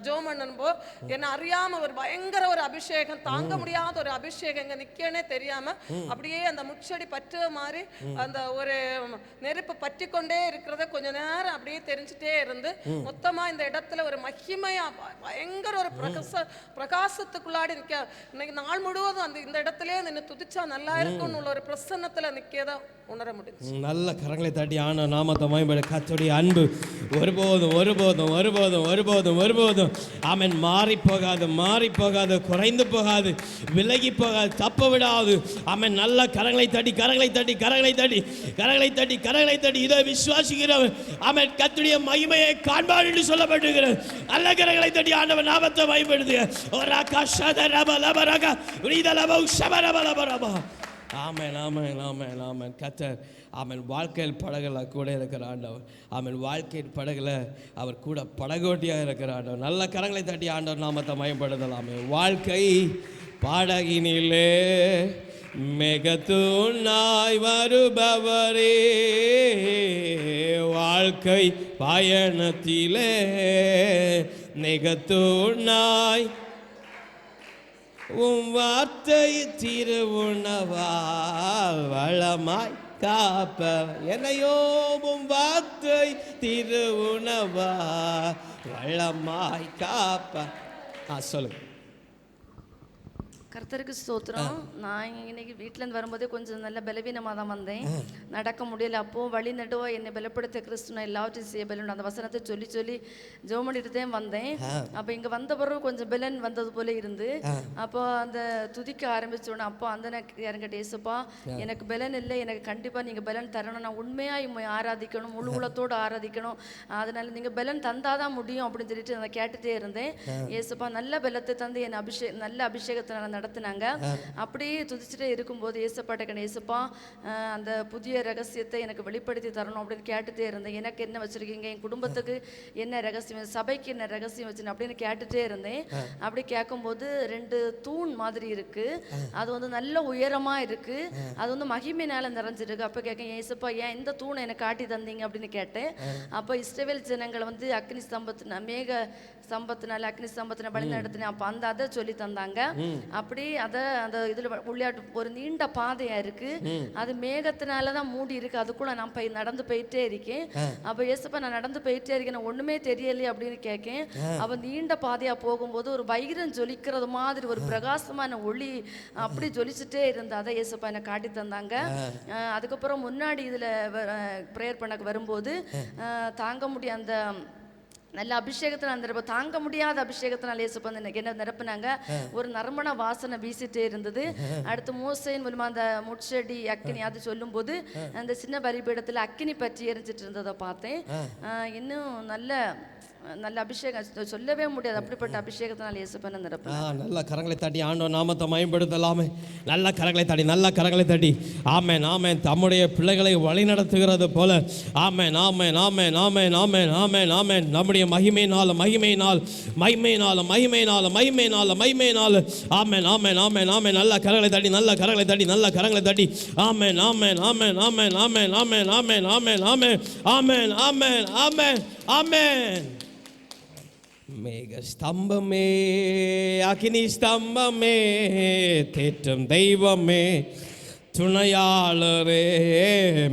M: ஜோம் பண்ணும்போ என்ன அறியாம ஒரு பயங்கர ஒரு அபிஷேகம், தாங்க முடியாத ஒரு அபிஷேகம் இங்க நிக்கனே தெரியாம அப்படியே அந்த முச்செடி பற்ற மாதிரி அந்த ஒரு நெருப்பு பற்றி கொண்டே இருக்கிறத கொஞ்ச நேரம் அப்படியே தெரிஞ்சுட்டே இருந்து மொத்தமா இந்த இடத்துல ஒரு மகிமையா பயங்கர ஒரு பிரகாசத்துக்குள்ளாடி நிக்க இன்னைக்கு நாள் முழுவதும் அந்த இந்த இடத்துல நின்று துதிச்சா நல்லா இருக்கும்னு உள்ள ஒரு பிரசன்னத்துல நிக்கதான் உணர முடிஞ்சு.
B: நல்ல கரங்களை தாட்டி ஆன நாமத்தை மகிமைப்பட. கர்த்தருடைய அன்பு ஒருபோதும் ஒருபோதும் ஒருபோதும் ஒருபோதும் ஒருபோதும் ஒருபோதும் ஆமென் மாறி போகாது, குறைந்து போகாது, விலகி போகாது, தப்ப விடாது. ஆமென். நல்ல கரங்களை தட்டி இதை விசுவாசிக்கிறவன் ஆமென் கர்த்தருடைய மகிமையை காண்பான் என்று சொல்லப்பட்டிருக்கிறது. நல்ல கரங்களை தட்டி ஆண்டவர் நாமத்தை மகிமைப்படுத்துக. ஆமென். கர்த்தர் ஆமென் வாழ்க்கையில் படகுல கூட இருக்கிற ஆண்டவர். ஆமென். வாழ்க்கையின் படகுல அவர் கூட படகோட்டியாக இருக்கிற ஆண்டவர். நல்ல கரங்களை தட்டி ஆண்டவர் நாமத்தை மகிமைப்படுத்தலாமே. வாழ்க்கை படகினிலே மிகத்தூணாய் வருபவரே, வாழ்க்கை பயணத்திலே மிகத்தூணாய் உம் வார்த்தை திருவுணவால் வளமாய் காப்ப என்னையோ உம் வார்த்தை திருவுணவால் வளமாய் காப்ப. சொல்லுங்க.
N: கர்த்தருக்கு ஸ்தோத்திரம். நான் இன்னைக்கு வீட்டிலேருந்து வரும்போதே கொஞ்சம் நல்ல பலவீனமாக தான் வந்தேன். நடக்க முடியல. அப்போது வழி நடுவா என்னை பலப்படுத்த கிறிஸ்துவ எல்லாவற்றையும் செய்ய பலன் அந்த வசனத்தை சொல்லி ஜெபம் பண்ணிட்டு தான் வந்தேன். அப்போ இங்கே வந்த பிறகு கொஞ்சம் பலன் வந்தது போல இருந்து அப்போ அந்த துதிக்க ஆரம்பிச்சோன்னே அப்போ அந்த இறங்கிட்ட ஏசப்பா எனக்கு பலன் இல்லை, எனக்கு கண்டிப்பாக நீங்கள் பலன் தரணும், நான் உண்மையாக உண்மை ஆராதிக்கணும், முழு உலத்தோடு ஆராதிக்கணும், அதனால் நீங்கள் பலன் தந்தாதான் முடியும் அப்படின்னு சொல்லிட்டு நான் கேட்டுகிட்டே இருந்தேன். ஏசப்பா நல்ல பலத்தை தந்து என்னை நல்ல அபிஷேகத்தை நடத்தினாங்க. அப்படியே துதிச்சுட்டே இருக்கும்போது ஏசப்பாட்ட ஏசப்பா அந்த புதிய ரகசியத்தை எனக்கு வெளிப்படுத்தி தரணும் அப்படின்னு கேட்டுட்டே இருந்தேன். எனக்கு என்ன வச்சிருக்கீங்க, என் குடும்பத்துக்கு என்ன ரகசியம், சபைக்கு என்ன ரகசியம் வச்சு அப்படின்னு கேட்டுட்டே இருந்தேன். அப்படி கேட்கும்போது 2 தூண் மாதிரி இருக்கு, அது வந்து நல்ல உயரமா இருக்கு, அது வந்து மகிமையினால நிறைஞ்சிருக்கு. அப்போ கேட்க ஏசப்பா ஏன் இந்த தூணை எனக்கு காட்டி தந்தீங்க அப்படின்னு கேட்டேன். அப்போ இஸ்ரவேல் ஜனங்களை வந்து அக்னி ஸ்தம்பத்தின மேக ஸ்தம்பத்தினால அக்னி ஸ்தம்பத்தின வழி நடத்தினேன். அப்போ அதை சொல்லி தந்தாங்க. அப்படி அதை அந்த இதில் உள்ளாட்டு ஒரு நீண்ட பாதையாக இருக்குது, அது மேகத்தினால தான் மூடி இருக்குது, அதுக்குள்ளே நான் நடந்து போயிட்டே இருக்கேன். அப்போ ஏசப்பா நான் நடந்து போயிட்டே இருக்கேன், நான் ஒன்றுமே தெரியலையே அப்படின்னு கேட்கேன். அப்போ நீண்ட பாதையாக போகும்போது ஒரு வைரம் ஜொலிக்கிறது மாதிரி ஒரு பிரகாசமான ஒளி அப்படி ஜொலிச்சுட்டே இருந்தது. அதை ஏசப்பா என்னை காட்டி தந்தாங்க. அதுக்கப்புறம் முன்னாடி இதில் ப்ரேயர் பண்ண வரும்போது தாங்க முடிய அந்த நல்ல அபிஷேகத்தில் அந்த தாங்க முடியாத அபிஷேகத்தினால் ஏசப்பா எனக்கு என்ன நிரப்புனாங்க. ஒரு நறுமண வாசனை வீசிட்டே இருந்தது. அடுத்து மோசேயின் மூலமாக அந்த முட்செடி அக்கினி அது சொல்லும்போது அந்த சின்ன பலிபீடத்தில் அக்கினி பற்றி எரிஞ்சிட்டு இருந்ததை பார்த்தேன். இன்னும் நல்ல அபிஷேகம் சொல்லவே முடியாது, அப்படிப்பட்ட அபிஷேகத்தினால் இயேசுப்பன நிரப்பு.
B: நல்ல கரங்களை தட்டி ஆண்டவர் நாமத்தை மகிமைப்படுத்தலாமே. நல்ல கரங்களை தட்டி ஆமென் ஆமென். தம்முடைய பிள்ளைகளை வழி நடத்துகிறது போல ஆமென் ஆமென் ஆமென் ஆமென் ஆமென் ஆமென் ஆமென். நம்முடைய மகிமையினால் ஆமென் ஆமென் ஆமென் ஆமென். நல்ல கரங்களை தட்டி ஆமென் ஆமென் ஆமென் ஆமென் ஆமென் ஆமென் ஆமென் ஆமென் ஆமென் ஆமென் ஆமென் ஆமென் ஆமென். மேக ஸ்தம்பமே அக்னி ஸ்தம்பமே தேற்றும் தெய்வமே துணையாளரே,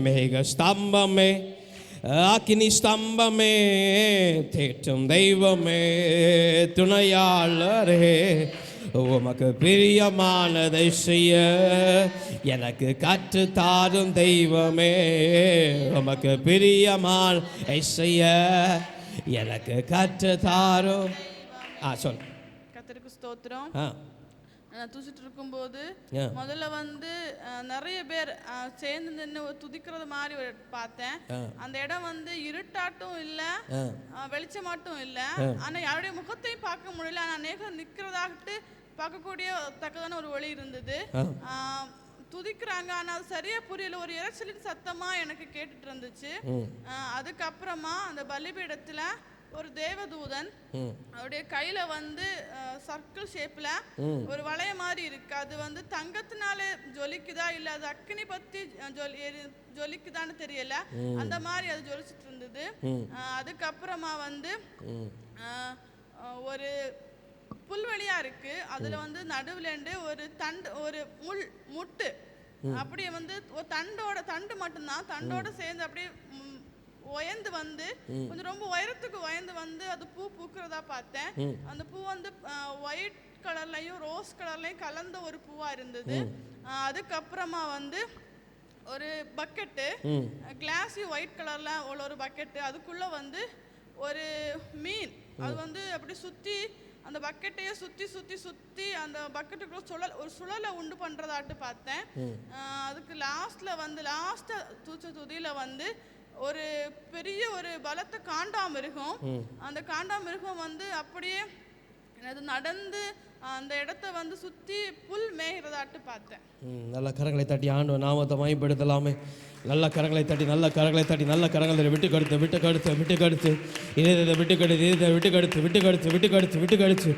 B: மேக ஸ்தம்பமே அக்னி ஸ்தம்பமே தேற்றும் தெய்வமே துணையாளரே, உமக்கு பிரியமானதை செய்ய எனக்கு கற்று தாரும் தெய்வமே, உமக்கு பிரியமானதை செய்ய எனக்கு கற்று தாரும். சொல்.
E: கர்த்தருக்கு ஸ்தோத்திரம். நான் துதிச்சிட்டு இருக்கும்போது முதல்ல வந்து நிறைய பேர் சேர்ந்து நின்று துதிக்கிறது மாதிரி பார்த்தேன். அந்த இடம் வந்து இருட்டாட்டும் இல்லை, வெளிச்சமாட்டும் இல்லை, ஆனால் யாருடைய முகத்தையும் பார்க்க முடியல. ஆனால் அநேகம் நிற்கிறதாகட்டு பார்க்கக்கூடிய தக்கதான ஒரு ஒளி இருந்தது. துதிக்கிறாங்க, ஆனால் அது சரியா புரியல, ஒரு இறைச்சலின் சத்தமா எனக்கு கேட்டுட்டு இருந்துச்சு. அதுக்கப்புறமா அந்த பலிபீடத்துல ஒரு தேவதூதன் அவருடைய கையில வந்து சர்க்கிள் ஷேப்ல ஒரு வளைய மாதிரி இருக்கு. அது வந்து தங்கத்தினால ஜொலிக்குதா இல்ல அது அக்கினி பத்தி ஜொலிக்குதான்னு தெரியல, அந்த மாதிரி அது ஜொலிச்சுட்டு இருந்தது. அதுக்கப்புறமா வந்து ஒரு புல்வெளியா இருக்கு, அதுல வந்து நடுவுலேண்டு ஒரு தண்டு ஒரு முட்டு அப்படியே வந்து ஒரு தண்டு மட்டும்தான், தண்டோட சேர்ந்து அப்படியே உயர்ந்து வந்து கொஞ்சம் ரொம்ப உயரத்துக்கு உயர்ந்து வந்து அது பூ பூக்கிறதா பார்த்தேன். அந்த பூ வந்து ஒயிட் கலர்லையும் ரோஸ் கலர்லையும் கலந்த ஒரு பூவா இருந்தது. அதுக்கப்புறமா வந்து ஒரு பக்கெட்டு கிளாஸி ஒயிட் கலர்ல உள்ள ஒரு பக்கெட்டு, அதுக்குள்ள வந்து ஒரு மீன் அது வந்து அப்படி சுற்றி அந்த பக்கெட்டையே சுற்றி சுற்றி சுற்றி அந்த பக்கெட்டுக்குள்ள ஒரு சுழலை உண்டு பண்ணுறதாட்டு பார்த்தேன். அதுக்கு லாஸ்ட்டாக துதியில் வந்து ஒரு பெரிய ஒரு பலத்த காண்டாமிருகம், அந்த காண்டாமிருகம் வந்து அப்படியே நடந்து அந்த இடத்த வந்து சுற்றி புல் மேய்கிறதாட்டு பார்த்தேன்.
B: நல்ல கரங்களை தட்டி ஆண்டவர் நாமத்தை மகிமைப்படுத்தலாமே. நல்ல கரங்களை தட்டி நல்ல கரங்களை தட்டி நல்ல கரங்களை விட்டு கடுத்து விட்டு கடுத்து விட்டு கடுத்து இதை விட்டு கடுத்து இதை விட்டு கடுத்து விட்டு கடுத்து விட்டு கடுத்து விட்டு கடுத்து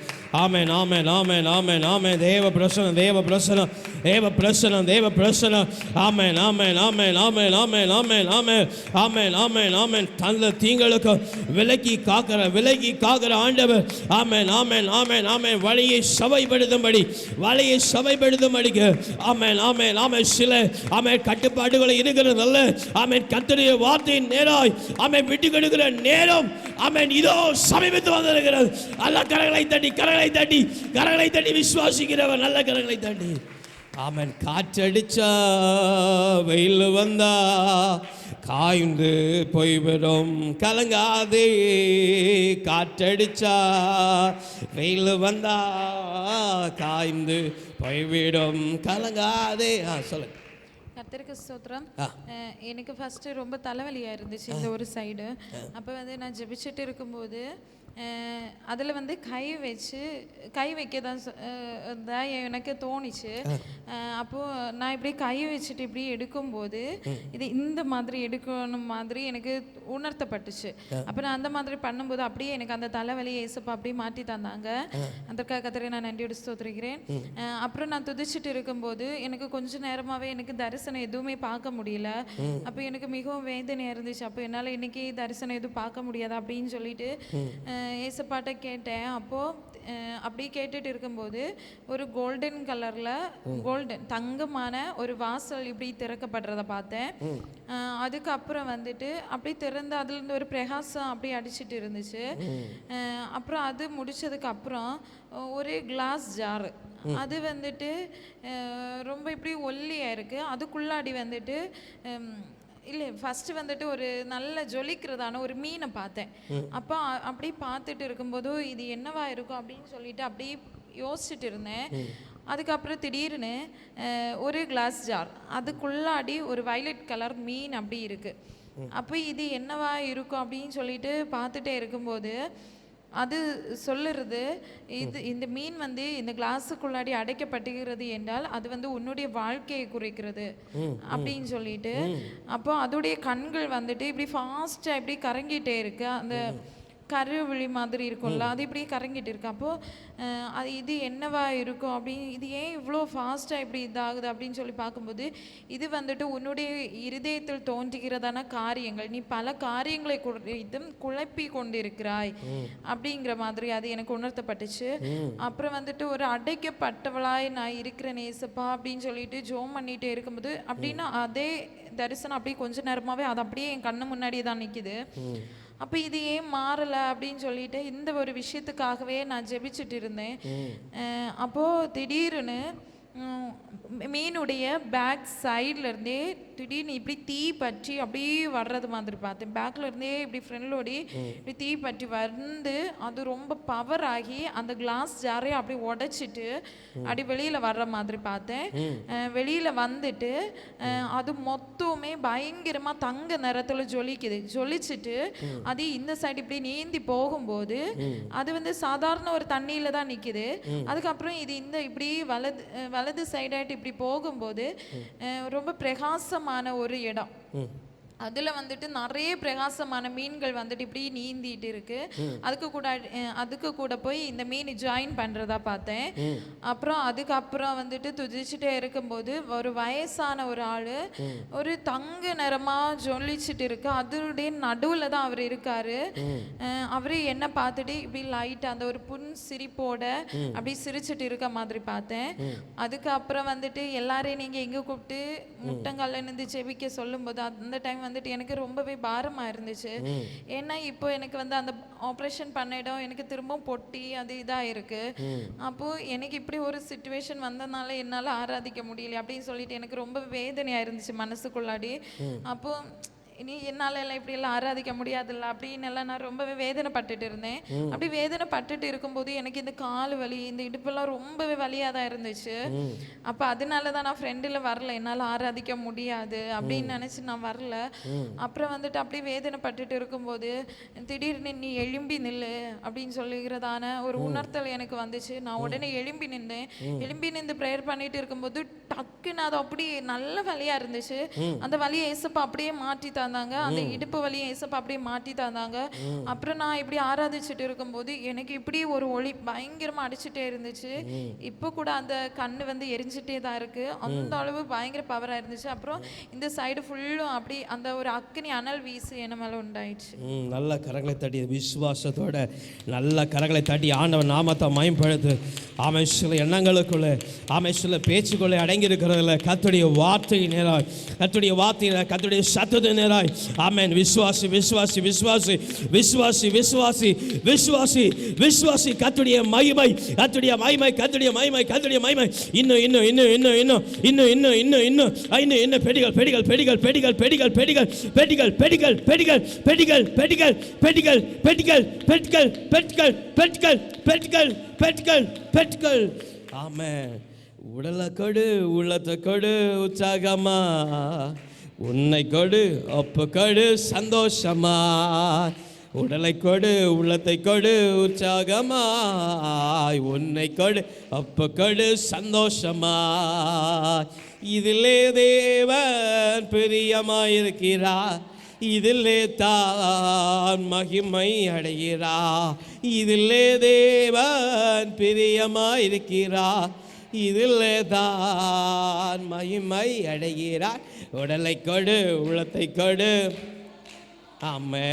B: ஆமே நாமே நாமே நாமே நாமே தேவ பிரசனம் தேவ பிரசனம் தேவ பிரசனம் தேவ பிரசனம் ஆமே நாமே நாமே நாமே நாமே நாமே நாமே ஆமே நாமே நாமே தந்த தீங்களுக்கு விலக்கி காக்கிற ஆண்டவர் ஆமே நாமே நாமே நாமே வழியை சபைப்படுத்தும்படிக்கு ஆமே நாமே நாமே சில ஆமே கட்டுப்பாடுகளை இருக்கிறது நல்ல ஆமே கர்த்தருடைய வார்த்தையின் நேராய் ஆமே விட்டு கொடுக்கிற நேரம் ஆமே இதோ சமீபத்து வந்திருக்கிறது. நல்ல கரங்களை தட்டி விசுவாசிக்கிறவர் நல்ல கரங்களை தட்டி ஆமென். காற்றடிச்சா வெயில் வந்தா காய்ந்து போய்விடும் கலங்காதே, காற்றடிச்சா வெயில் வந்தா காய்ந்து போய்விடும் கலங்காதே. சொல்லுங்க.
O: கர்த்தருக்கு ஸ்தோத்திரம். எனக்கு ஃபஸ்ட்டு ரொம்ப தலைவலியாக இருந்துச்சு இந்த ஒரு சைடு. அப்போ வந்து நான் ஜெபிச்சுட்டு இருக்கும்போது அதில் வந்து கை வைக்க தான் எனக்கு தோணிச்சு. அப்போது நான் இப்படி கை வச்சுட்டு இப்படி எடுக்கும்போது இது இந்த மாதிரி எடுக்கணும் மாதிரி எனக்கு உணர்த்தப்பட்டுச்சு. அப்போ நான் அந்த மாதிரி பண்ணும்போது அப்படியே எனக்கு அந்த தலைவலியை ஏசப்பா அப்படியே மாற்றி தந்தாங்க. அதற்காக கர்த்தரை நான் நன்றியோடு ஸ்தோத்திரிக்கிறேன். அப்புறம் நான் துதிச்சுட்டு இருக்கும்போது எனக்கு கொஞ்ச நேரமாகவே எனக்கு தரிசனம் எதுவுமே பார்க்க முடியல. அப்போ எனக்கு மிகவும் வேதனையாக இருந்துச்சு. அப்போ என்னால் இன்னைக்கு தரிசனம் எதுவும் பார்க்க முடியாது அப்படின்னு சொல்லிட்டு ஏசப்பாட்ட கேட்டேன். அப்போது அப்படி கேட்டுட்டு இருக்கும்போது ஒரு கோல்டன் கலரில் தங்கமான ஒரு வாசல் இப்படி திறக்கப்படுறத பார்த்தேன். அதுக்கப்புறம் வந்துட்டு அப்படி திறந்து அதுலேருந்து ஒரு பிரகாசம் அப்படி அடிச்சுட்டு இருந்துச்சு. அப்புறம் அது முடிச்சதுக்கு அப்புறம் ஒரு கிளாஸ் ஜாரு, அது வந்துட்டு ரொம்ப இப்படி ஒல்லியாக இருக்குது. அதுக்குள்ளாடி வந்துட்டு இல்லை ஃபஸ்ட்டு வந்துட்டு ஒரு நல்ல ஜொலிக்கிறதான ஒரு மீனை பார்த்தேன். அப்போ அப்படி பார்த்துட்டு இருக்கும்போது இது என்னவா இருக்கும் அப்படின்னு சொல்லிட்டு அப்படி யோசிச்சுட்டு இருந்தேன். அதுக்கப்புறம் திடீர்னு ஒரு கிளாஸ் ஜார், அதுக்குள்ளாடி ஒரு வயலட் கலர் மீன் அப்படி இருக்குது. அப்போ இது என்னவா இருக்கும் அப்படின்னு சொல்லிட்டு பார்த்துட்டே இருக்கும்போது அது சொல்லுறது இந்த மீன் வந்து இந்த கிளாஸுக்குள்ளாடி அடைக்கப்பட்டுகிறது என்றால் அது வந்து உன்னுடைய வாழ்க்கையை குறிக்கிறது அப்படின்னு சொல்லிட்டு. அப்போ அதோடைய கண்கள் வந்துட்டு இப்படி ஃபாஸ்ட்டாக இப்படி கறங்கிட்டே இருக்கு. அந்த கருவிழி மாதிரி இருக்கும்ல, அது இப்படி கறங்கிட்டு இருக்கு. அப்போது அது இது என்னவா இருக்கும் அப்படின்னு, இது ஏன் இவ்வளோ ஃபாஸ்ட்டாக இப்படி இதாகுது அப்படின்னு சொல்லி பார்க்கும்போது இது வந்துட்டு உன்னுடைய இருதயத்தில் தோன்றுகிறதான காரியங்கள், நீ பல காரியங்களை இதுவும் குழப்பி கொண்டிருக்கிறாய் அப்படிங்கிற மாதிரி அது எனக்கு உணர்த்தப்பட்டுச்சு. அப்புறம் வந்துட்டு ஒரு அடைக்கப்பட்டவளாய் நான் இருக்கிறேன் ஏசப்பா அப்படின்னு சொல்லிட்டு ஜோம் பண்ணிகிட்டே இருக்கும்போது அப்படின்னா அதே தரிசனம் அப்படியே கொஞ்ச நேரமாகவே அது அப்படியே என் கண்ணு முன்னாடியே தான் நிற்கிது. அப்போ இது ஏன் மாறலை அப்படின்னு சொல்லிட்டு இந்த ஒரு விஷயத்துக்காகவே நான் ஜெபிச்சுட்டு இருந்தேன். அப்போது திடீர்னு மீனுடைய பேக் சைட்லேருந்தே திடீர்னு இப்படி தீ பற்றி அப்படியே வர்றது மாதிரி பார்த்தேன். பேக்கில் இருந்தே இப்படி ஃப்ரெண்டோடி இப்படி தீ பற்றி வந்து அது ரொம்ப பவர் ஆகி அந்த கிளாஸ் ஜாரையும் அப்படி உடைச்சிட்டு அப்படி வெளியில் வர்ற மாதிரி பார்த்தேன். வெளியில் வந்துட்டு அது மொத்தமே பயங்கரமாக தங்க நிறத்தில் ஜொலிச்சுட்டு அது இந்த சைடு இப்படி நீந்தி போகும்போது அது வந்து சாதாரண ஒரு தண்ணியில் தான் நிற்கிது. அதுக்கப்புறம் இது இந்த இப்படி வலது சைடாയിട്ട് இப்படி போகும்போது ரொம்ப பிரகாசமான ஒரு இடம். அதில் வந்துட்டு நிறைய பிரகாசமான மீன்கள் வந்துட்டு இப்படி நீந்திட்டு இருக்கு. அதுக்கு கூட போய் இந்த மீன் ஜாயின் பண்ணுறதா பார்த்தேன். அப்புறம் அதுக்கப்புறம் வந்துட்டு துதிச்சுட்டே இருக்கும்போது ஒரு வயசான ஒரு ஆள் ஒரு தங்க நிறமாக ஜொலிச்சுட்டு இருக்கு. அதனுடைய நடுவில் தான் அவர் இருக்காரு. அவர் என்ன பார்த்துட்டு இப்படி லைட் அந்த ஒரு புன் சிரிப்போட அப்படி சிரிச்சுட்டு இருக்க மாதிரி பார்த்தேன். அதுக்கப்புறம் வந்துட்டு எல்லாரையும் நீங்கள் எங்கே கூப்பிட்டு முட்டங்கால இருந்து செபிக்க சொல்லும்போது அந்த டைம் வந்துட்டு எனக்கு ரொம்பவே பாரமாக இருந்துச்சு. ஏன்னா இப்போ எனக்கு வந்து அந்த ஆப்ரேஷன் பண்ண இடம் எனக்கு திரும்ப பொட்டி அது இதாக இருக்கு. அப்போது எனக்கு இப்படி ஒரு சிச்சுவேஷன் வந்ததுனால என்னால் ஆராதிக்க முடியல அப்படின்னு சொல்லிட்டு எனக்கு ரொம்ப வேதனையாக இருந்துச்சு மனசுக்குள்ளாடி. அப்போது இனி என்னால் எல்லாம் இப்படியெல்லாம் ஆராதிக்க முடியாதுல்ல அப்படின்னு எல்லாம் நான் ரொம்பவே வேதனைப்பட்டுட்டு இருந்தேன். அப்படி வேதனைப்பட்டுட்டு இருக்கும்போது எனக்கு இந்த கால் வலி, இந்த இடுப்பெல்லாம் ரொம்பவே வலியாக தான் இருந்துச்சு. அப்போ அதனால தான் நான் ஃப்ரெண்டில் வரல, என்னால் ஆராதிக்க முடியாது அப்படின்னு நினச்சி நான் வரல. அப்புறம் வந்துட்டு அப்படியே வேதனைப்பட்டுட்டு இருக்கும்போது திடீர்னு நீ எழும்பி நில்லு அப்படின்னு சொல்லுகிறதான ஒரு உணர்த்தல் எனக்கு வந்துச்சு. நான் உடனே எழும்பி நின்றேன். எழும்பி நின்று ப்ரேயர் பண்ணிட்டு இருக்கும்போது டக்குன்னு அது அப்படி நல்ல வலியாக இருந்துச்சு. அந்த வலியை ஏசப்பா அப்படியே மாற்றி தந்தாங்க. அந்த இடுப்பு வலியை ஏசப்பா அப்படியே மாற்றி தந்தாங்க. அப்புறம் நான் இப்படி ஆராதிச்சுட்டு இருக்கும்போது எனக்கு இப்படி ஒரு ஒளி பயங்கரமா அடிச்சுட்டே இருந்துச்சு. இப்போ கூட அந்த கண்ணு வந்து எரிஞ்சிட்டே தான் இருக்கு. அந்த அளவு பயங்கர பவரா இருந்துச்சு. அப்புறம் இந்த சைடு ஃபுல்லும் அப்படி அந்த ஒரு அக்கினி அனல் வீசு என்ன மேல உண்டாயிடுச்சு.
B: நல்ல கரங்களை தட்டி விசுவாசத்தோட நல்ல கரங்களை தட்டி ஆண்டவன் நாமத்தை மயம்படுத்து. ஆமென். சில எண்ணங்களுக்குள்ள ஆமென், சில பேச்சுக்குள்ளே அடங்கி இருக்கிறதுல கர்த்தருடைய வார்த்தை நேராய், கர்த்தருடைய வார்த்தை நேராய், கர்த்தருடைய சத்தத்தை நேராய். ஆமென். விசுவாசி விசுவாசி விசுவாசி விசுவாசி விசுவாசி விசுவாசி விசுவாசி. கர்த்தருடைய மகிமை, கர்த்தருடைய மகிமை, கர்த்தருடைய மகிமை, கர்த்தருடைய மகிமை. இன்னும் இன்னும் இன்னும் இன்னும் இன்னும் இன்னும் இன்னும் இன்னும் இன்னும் இன்னும் இன்னும் பெடிகள் பெடிகள் பெடிகள் பெடிகள் பெடிகள் பெடிகள் பெடிகள் பெடிகள் பெடிகள் பெடிகள் பெடிகள் பெடிகள் பெடிகள் பெடிகள் பெடிகள் பெடிகள் பெடிகள் பெடிகள் பெடிகள். ஆமென். உடலை கொடு, உள்ளத்தை கொடு, உற்சாகமா உன்னை கொடு, ஒப்பு கொடு, சந்தோஷமா. உடலை கொடு, உள்ளத்தை கொடு, உற்சாகமாய் உன்னை கொடு, ஒப்பு கொடு, சந்தோஷமாய். இதிலே தேவன் பிரியமாயிருக்கிறார், இதிலே தான் மகிமை அடைகிறார். இதிலே தேவன் பிரியமாயிருக்கிறார், இதிலே தான் மகிமை அடைகிறார். உடலை கொடு, உள்ளத்தை கொடு, ஆமே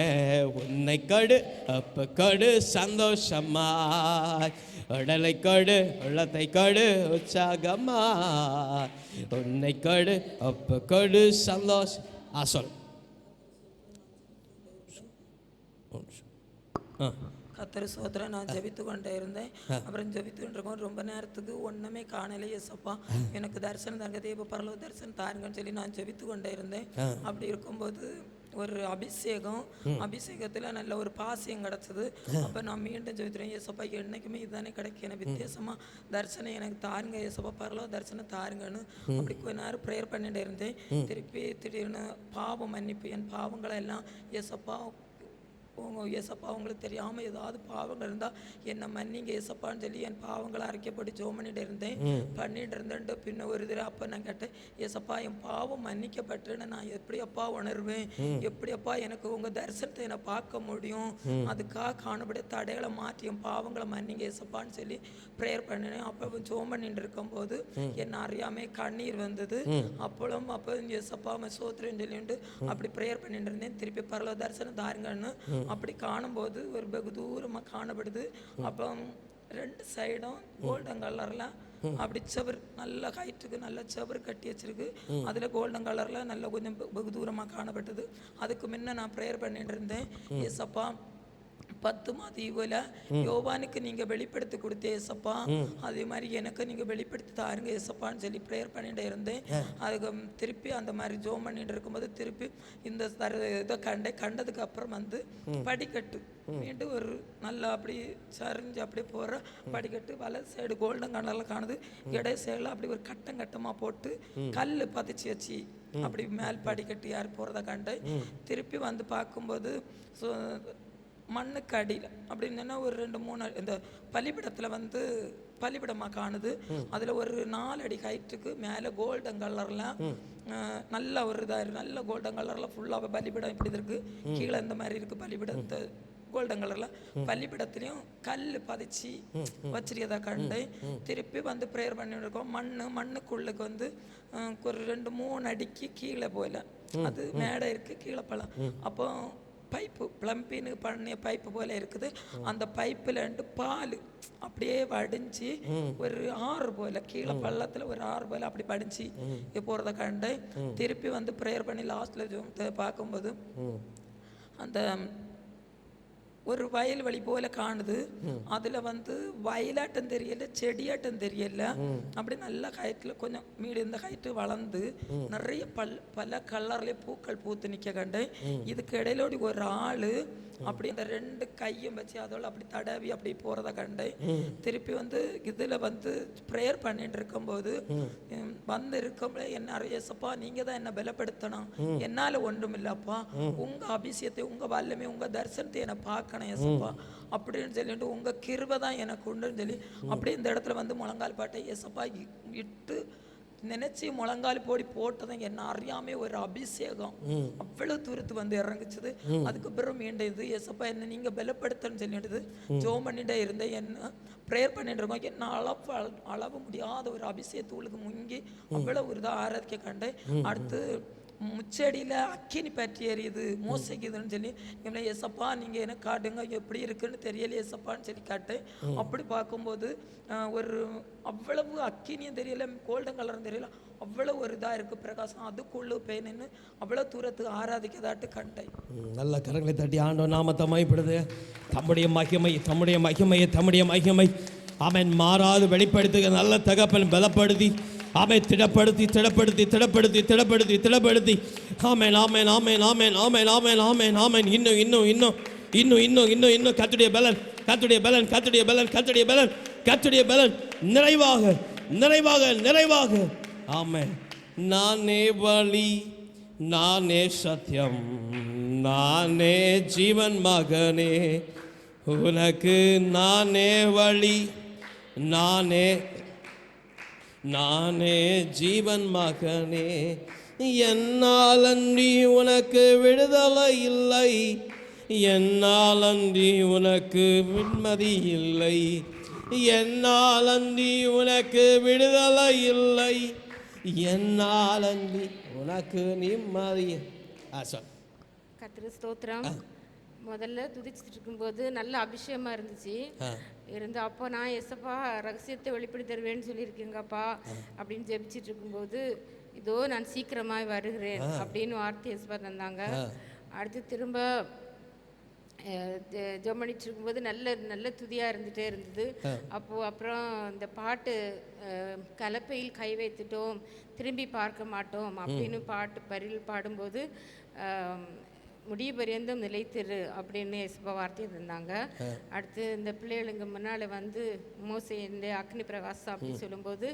B: உன்னை கொடு, அப்ப கொடு, சந்தோஷமாய். உடலை கொடு, உள்ளத்தை கொடு, உற்சாகமா. உன்னை கொடு, அப்ப கொடு, சந்தோஷம். சொல்.
P: கர்த்தர் சோதரன். நான் ஜெபித்து கொண்டே இருந்தேன். அப்புறம் ஜெபித்து கொண்டிருக்கோம். ரொம்ப நேரத்துக்கு ஒன்றுமே காணலை. ஏசப்பா எனக்கு தரிசனம் தாங்க, தேவ பரலோக தரிசனம் தாருங்கன்னு சொல்லி நான் ஜெபித்து கொண்டே இருந்தேன். அப்படி இருக்கும்போது ஒரு அபிஷேகத்தில் நல்ல ஒரு பாசியம் கிடச்சிது. அப்போ நான் மீண்டும் ஜெபித்துறேன், ஏசப்பா என்னைக்குமே இதுதானே கிடைக்கும், எனக்கு வித்தியாசமாக தரிசனம் எனக்கு தாருங்க ஏசப்பா, பரலோக தரிசனம் தாருங்கன்னு அப்படி கொஞ்ச நேரம் ப்ரேயர் பண்ணிட்டு இருந்தேன். திருப்பி திடீர்னு பாவம் மன்னிப்பு, என் பாவங்களை எல்லாம் ஏசப்பா ஏசப்பா உங்களுக்கு தெரியாமல் ஏதாவது பாவங்கள் இருந்தால் என்னை மன்னிங்க ஏசப்பான்னு சொல்லி என் பாவங்களை அரைக்கப்பட்டு ஜோம் பண்ணிட்டு இருந்தேன்ட்டு பின்ன ஒரு தடவை அப்போ நான் கேட்டேன், ஏசப்பா என் பாவம் மன்னிக்கப்பட்டுன்னு நான் எப்படியப்பா உணர்வேன், எப்படியப்பா எனக்கு உங்கள் தரிசனத்தை என்னை பார்க்க முடியும், அதுக்காக காணப்படிய தடைகளை மாற்றி என் பாவங்களை மன்னிங்க ஏசப்பான்னு சொல்லி ப்ரேயர் பண்ணினேன். அப்போ ஜோம் பண்ணிட்டு இருக்கும்போது என்ன அறியாமே கண்ணீர் வந்தது. அப்போ ஏசப்பா சோத்திரன்னு சொல்லிட்டு அப்படி ப்ரேயர் பண்ணிட்டு இருந்தேன். திருப்பி பரலோக தரிசனம் தாருங்கன்னு அப்படி காணும்போது ஒரு வெகு தூரமாக காணப்படுது. அப்போ ரெண்டு சைடும் கோல்டன் கலர்ல அப்படி செவர் நல்ல ஹைட்டுக்கு நல்ல செவர் கட்டி வச்சிருக்கு. அதில் கோல்டன் கலரில் நல்ல கொஞ்சம் வெகு தூரமாக காணப்பட்டது. அதுக்கு முன்ன நான் ப்ரேயர் பண்ணிட்டு இருந்தேன், ஏசப்பா 10 தீவுல யோவானுக்கு நீங்க வெளிப்படுத்தி கொடுத்தே ஏசப்பா, அதே மாதிரி எனக்கு நீங்க வெளிப்படுத்தி தாருங்க ஏசப்பான்னு சொல்லி ப்ரேயர் பண்ணிட்டு இருந்தேன். அதுக்கு திருப்பி அந்த மாதிரி ஜோம் பண்ணிட்டு இருக்கும்போது திருப்பி இந்த இதை கண்டதுக்கு அப்புறம் படிக்கட்டு மீண்டும் ஒரு நல்லா அப்படி சரிஞ்சு அப்படியே போகிற படிக்கட்டு வலது சைடு கோல்டன் கலரில் காணுது. இடை சைடில் அப்படி ஒரு கட்டம் கட்டமாக போட்டு கல் பதிச்சு வச்சு அப்படி மேல் படிக்கட்டு யார் போகிறத கண்டு திருப்பி பார்க்கும்போது மண்ணுக்கு அடியில் அப்படின்னு ஒரு 2-3 இந்த பலிபிடத்தில் பலிபிடமாக காணுது. அதில் ஒரு 4 அடி ஹைட்டுக்கு மேலே கோல்டன் கலரில் நல்ல ஒரு இதாக நல்ல கோல்டன் கலரில் ஃபுல்லாக பலிபிடம் இப்படி இருக்குது. கீழே இந்த மாதிரி இருக்குது பலிபிடத்தை கோல்டன் கலரில் பள்ளிப்பிடத்துலையும் கல் பதிச்சு வச்சிருக்கதை கண்டு திருப்பி ப்ரேயர் பண்ணிட்டு இருக்கோம். மண்ணுக்குள்ளுக்கு ஒரு 2-3 அடிக்கு கீழே போயில அது மேடை இருக்குது கீழே பழம். அப்போ பைப்பு பிளம்பின்னு பண்ணிய பைப்பு போல இருக்குது. அந்த பைப்பில் பால் அப்படியே வடிஞ்சு ஒரு ஆறு போல கீழே பள்ளத்தில் ஒரு ஆறு போல அப்படி படிச்சு போகிறத கண்டு திருப்பி ப்ரேயர் பண்ணி லாஸ்ட்டில் பார்க்கும்போது அந்த ஒரு வயல்வெளி போல காணுது. அதுல வந்து வயலாட்டம் தெரியல, செடியாட்டம் தெரியல. அப்படி நல்ல கயிற்றுல கொஞ்சம் மீடு இந்த கயிற்று வளர்ந்து நிறைய பல கலர்ல பூக்கள் பூத்து நிக்க கண்டேன். இதுக்கு இடையிலோடி ஒரு ஆளு அப்படி அந்த 2 கையும் வச்சு அதோட அப்படி தடவி அப்படி போறத கண்டேன். திருப்பி வந்து இதுல வந்து ப்ரேயர் பண்ணிட்டு இருக்கும்போது வந்து இருக்கும்போது என்ன ஏசப்பா நீங்க தான் என்ன பலப்படுத்தணும், என்னால ஒன்றும் இல்லப்பா, உங்க அபிஷேகத்தை உங்க வல்லமை உங்க தரிசனத்தை என்ன பார்க்கணும் ஏசப்பா அப்படின்னு சொல்லிட்டு உங்க கிருபை தான் எனக்கு உண்டுன்னு சொல்லி அப்படி இந்த இடத்துல வந்து முழங்கால் பாட்டை ஏசப்பா இட்டு நினைச்சு முழங்கால் போடி போட்டதும் என்ன அறியாமே ஒரு அபிஷேகம் அவ்வளவு தூரத்து வந்து இறங்குச்சுது. அதுக்கப்புறம் மீண்டும் இது ஏசப்பா என்ன நீங்க பலப்படுத்தன்னு சொல்லிட்டு ஜோம் பண்ணிட்டே இருந்தேன். என்ன ப்ரேயர் பண்ணிட்டு இருக்கோம். என்ன அளவு முடியாத ஒரு அபிஷேகத்துக்கு முங்கி அவ்வளவு ஒரு இதாக ஆராதிக்க கண்டேன். அடுத்து முச்செடியில் அக்கினி பற்றி எறியுது மோசைக்குதுன்னு சொல்லி இவனை ஏசப்பா நீங்கள் எனக்கு காட்டுங்க எப்படி இருக்குன்னு தெரியல ஏசப்பான்னு சொல்லி காட்டேன். அப்படி பார்க்கும்போது ஒரு அவ்வளவு அக்கினியும் தெரியல, கோல்டன் கலரும் தெரியல, அவ்வளோ ஒரு இதாக இருக்குது பிரகாசம். அதுக்குள்ளே போய் நின்று அவ்வளோ தூரத்துக்கு ஆராதிக்கதாட்டு கண்டேன்.
B: நல்ல கரங்களை தட்டி ஆண்டவர் நாமத்தை மகிமைப்படுது. தம்முடைய மகிமை தம்முடைய மகிமையை தம்முடைய மகிமை அவன் மாறாது வெளிப்படுத்துக நல்ல தகப்பன் பலப்படுத்தி ஆமென் திடப்படுத்தி திடப்படுத்தி திடப்படுத்தி திடப்படுத்தி திடப்படுத்தி ஆமென் ஆமென் ஆமென் ஆமென் ஆமென் ஆமென் ஆமென் ஆமென் இன்னும் இன்னும் இன்னும் இன்னும் இன்னும் இன்னும் இன்னும் கர்த்தருடைய பலன் கர்த்தருடைய பலன் கர்த்தருடைய பலன் கர்த்தருடைய பலன் கர்த்தருடைய பலன் நிறைவாக நிறைவாக நிறைவாக ஆமென். நானே வழி நானே சத்தியம் நானே ஜீவன் மகனே உனக்கு நானே வழி நானே நானே ஜீவன் மகனே என்னால் அன்றி உனக்கு விடுதலை இல்லை என்னால் அன்றி உனக்கு நிம்மதி இல்லை என்னால் அன்றி உனக்கு விடுதலை இல்லை என்னால் அன்றி உனக்கு நிம்மதி. சொல்.
Q: கர்த்தருக்கு ஸ்தோத்திரம். முதல்ல துதிச்சுட்டு இருக்கும்போது நல்ல அபிஷேகமாக இருந்துச்சு இருந்து அப்போ நான் எசப்பா ரகசியத்தை வெளிப்படி தருவேன்னு சொல்லியிருக்கேங்கப்பா அப்படின்னு ஜெபிச்சுட்டு இருக்கும்போது இதோ நான் சீக்கிரமாக வருகிறேன் அப்படின்னு வார்த்தை எசப்பா தந்தாங்க. அடுத்து திரும்ப ஜெபமணிட்டு இருக்கும்போது நல்ல நல்ல துதியாக இருந்துகிட்டே இருந்தது. அப்போது அப்புறம் இந்த பாட்டு கலப்பையில் கை வைத்துட்டோம் திரும்பி பார்க்க மாட்டோம் அப்படின்னு பாட்டு பரியில் பாடும்போது முடிய பரியந்தம் நிலைத்திரு அப்படின்னு எஸ்பா வார்த்தை இருந்தாங்க. அடுத்து இந்த பிள்ளைகளுங்க முன்னால் வந்து மோசையிൻ്റെ அக்னி பிரகாசம் அப்படி சொல்லும்போது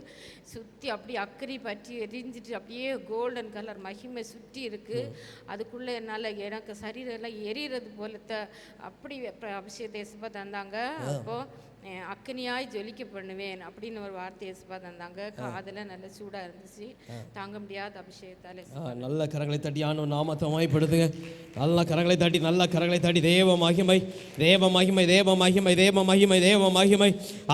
Q: சுற்றி அப்படியே அக்கறை பற்றி எரிஞ்சிட்டு அப்படியே கோல்டன் கலர் மகிமை சுற்றி இருக்குது. அதுக்குள்ளே என்னால் எனக்கு சரீரம் எல்லாம் எரிகிறது போலத்த அப்படி அபிஷேகத்தை எஸ்பா தந்தாங்க. அப்போது அக்கனியாய் ஜொலிக்க பண்ணுவேன் அப்படின்னு ஒரு வார்த்தை எஸ்பா தந்தாங்க. காதில் நல்ல சூடாக இருந்துச்சு, தாங்க முடியாத அபிஷேகத்தால்.
B: நல்ல கரங்களை தட்டி ஆண்டவர் நாமத்தை மகிமைப்படுத்துங்க. நல்ல கரங்களை தட்டி நல்ல கரங்களை தட்டி தேவ மகிமை தேவ மகிமை தேவ மகிமை தேவ மகிமை தேவ மகிமை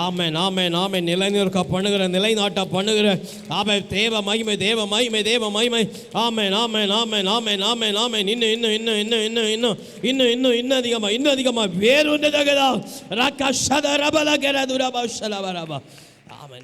B: ஆமென் ஆமென் ஆமென் நிலைநிற்க பண்ணுகிற நிலைநாட்ட பண்ணுகிற ஆமென் தேவ மகிமை தேவ மகிமை தேவ மகிமை ஆமென் ஆமென் ஆமென் ஆமென் ஆமென் ஆமென் இன்னும் இன்னும் இன்னும் இன்னும் இன்னும் இன்னும் இன்னும் இன்னும் இன்னும் அதிகமாக இன்னும் அதிகமாக வேறு ஒன்று தகதா ரக்க சத ரபல கர துரப ஷலவரப ஆமென்.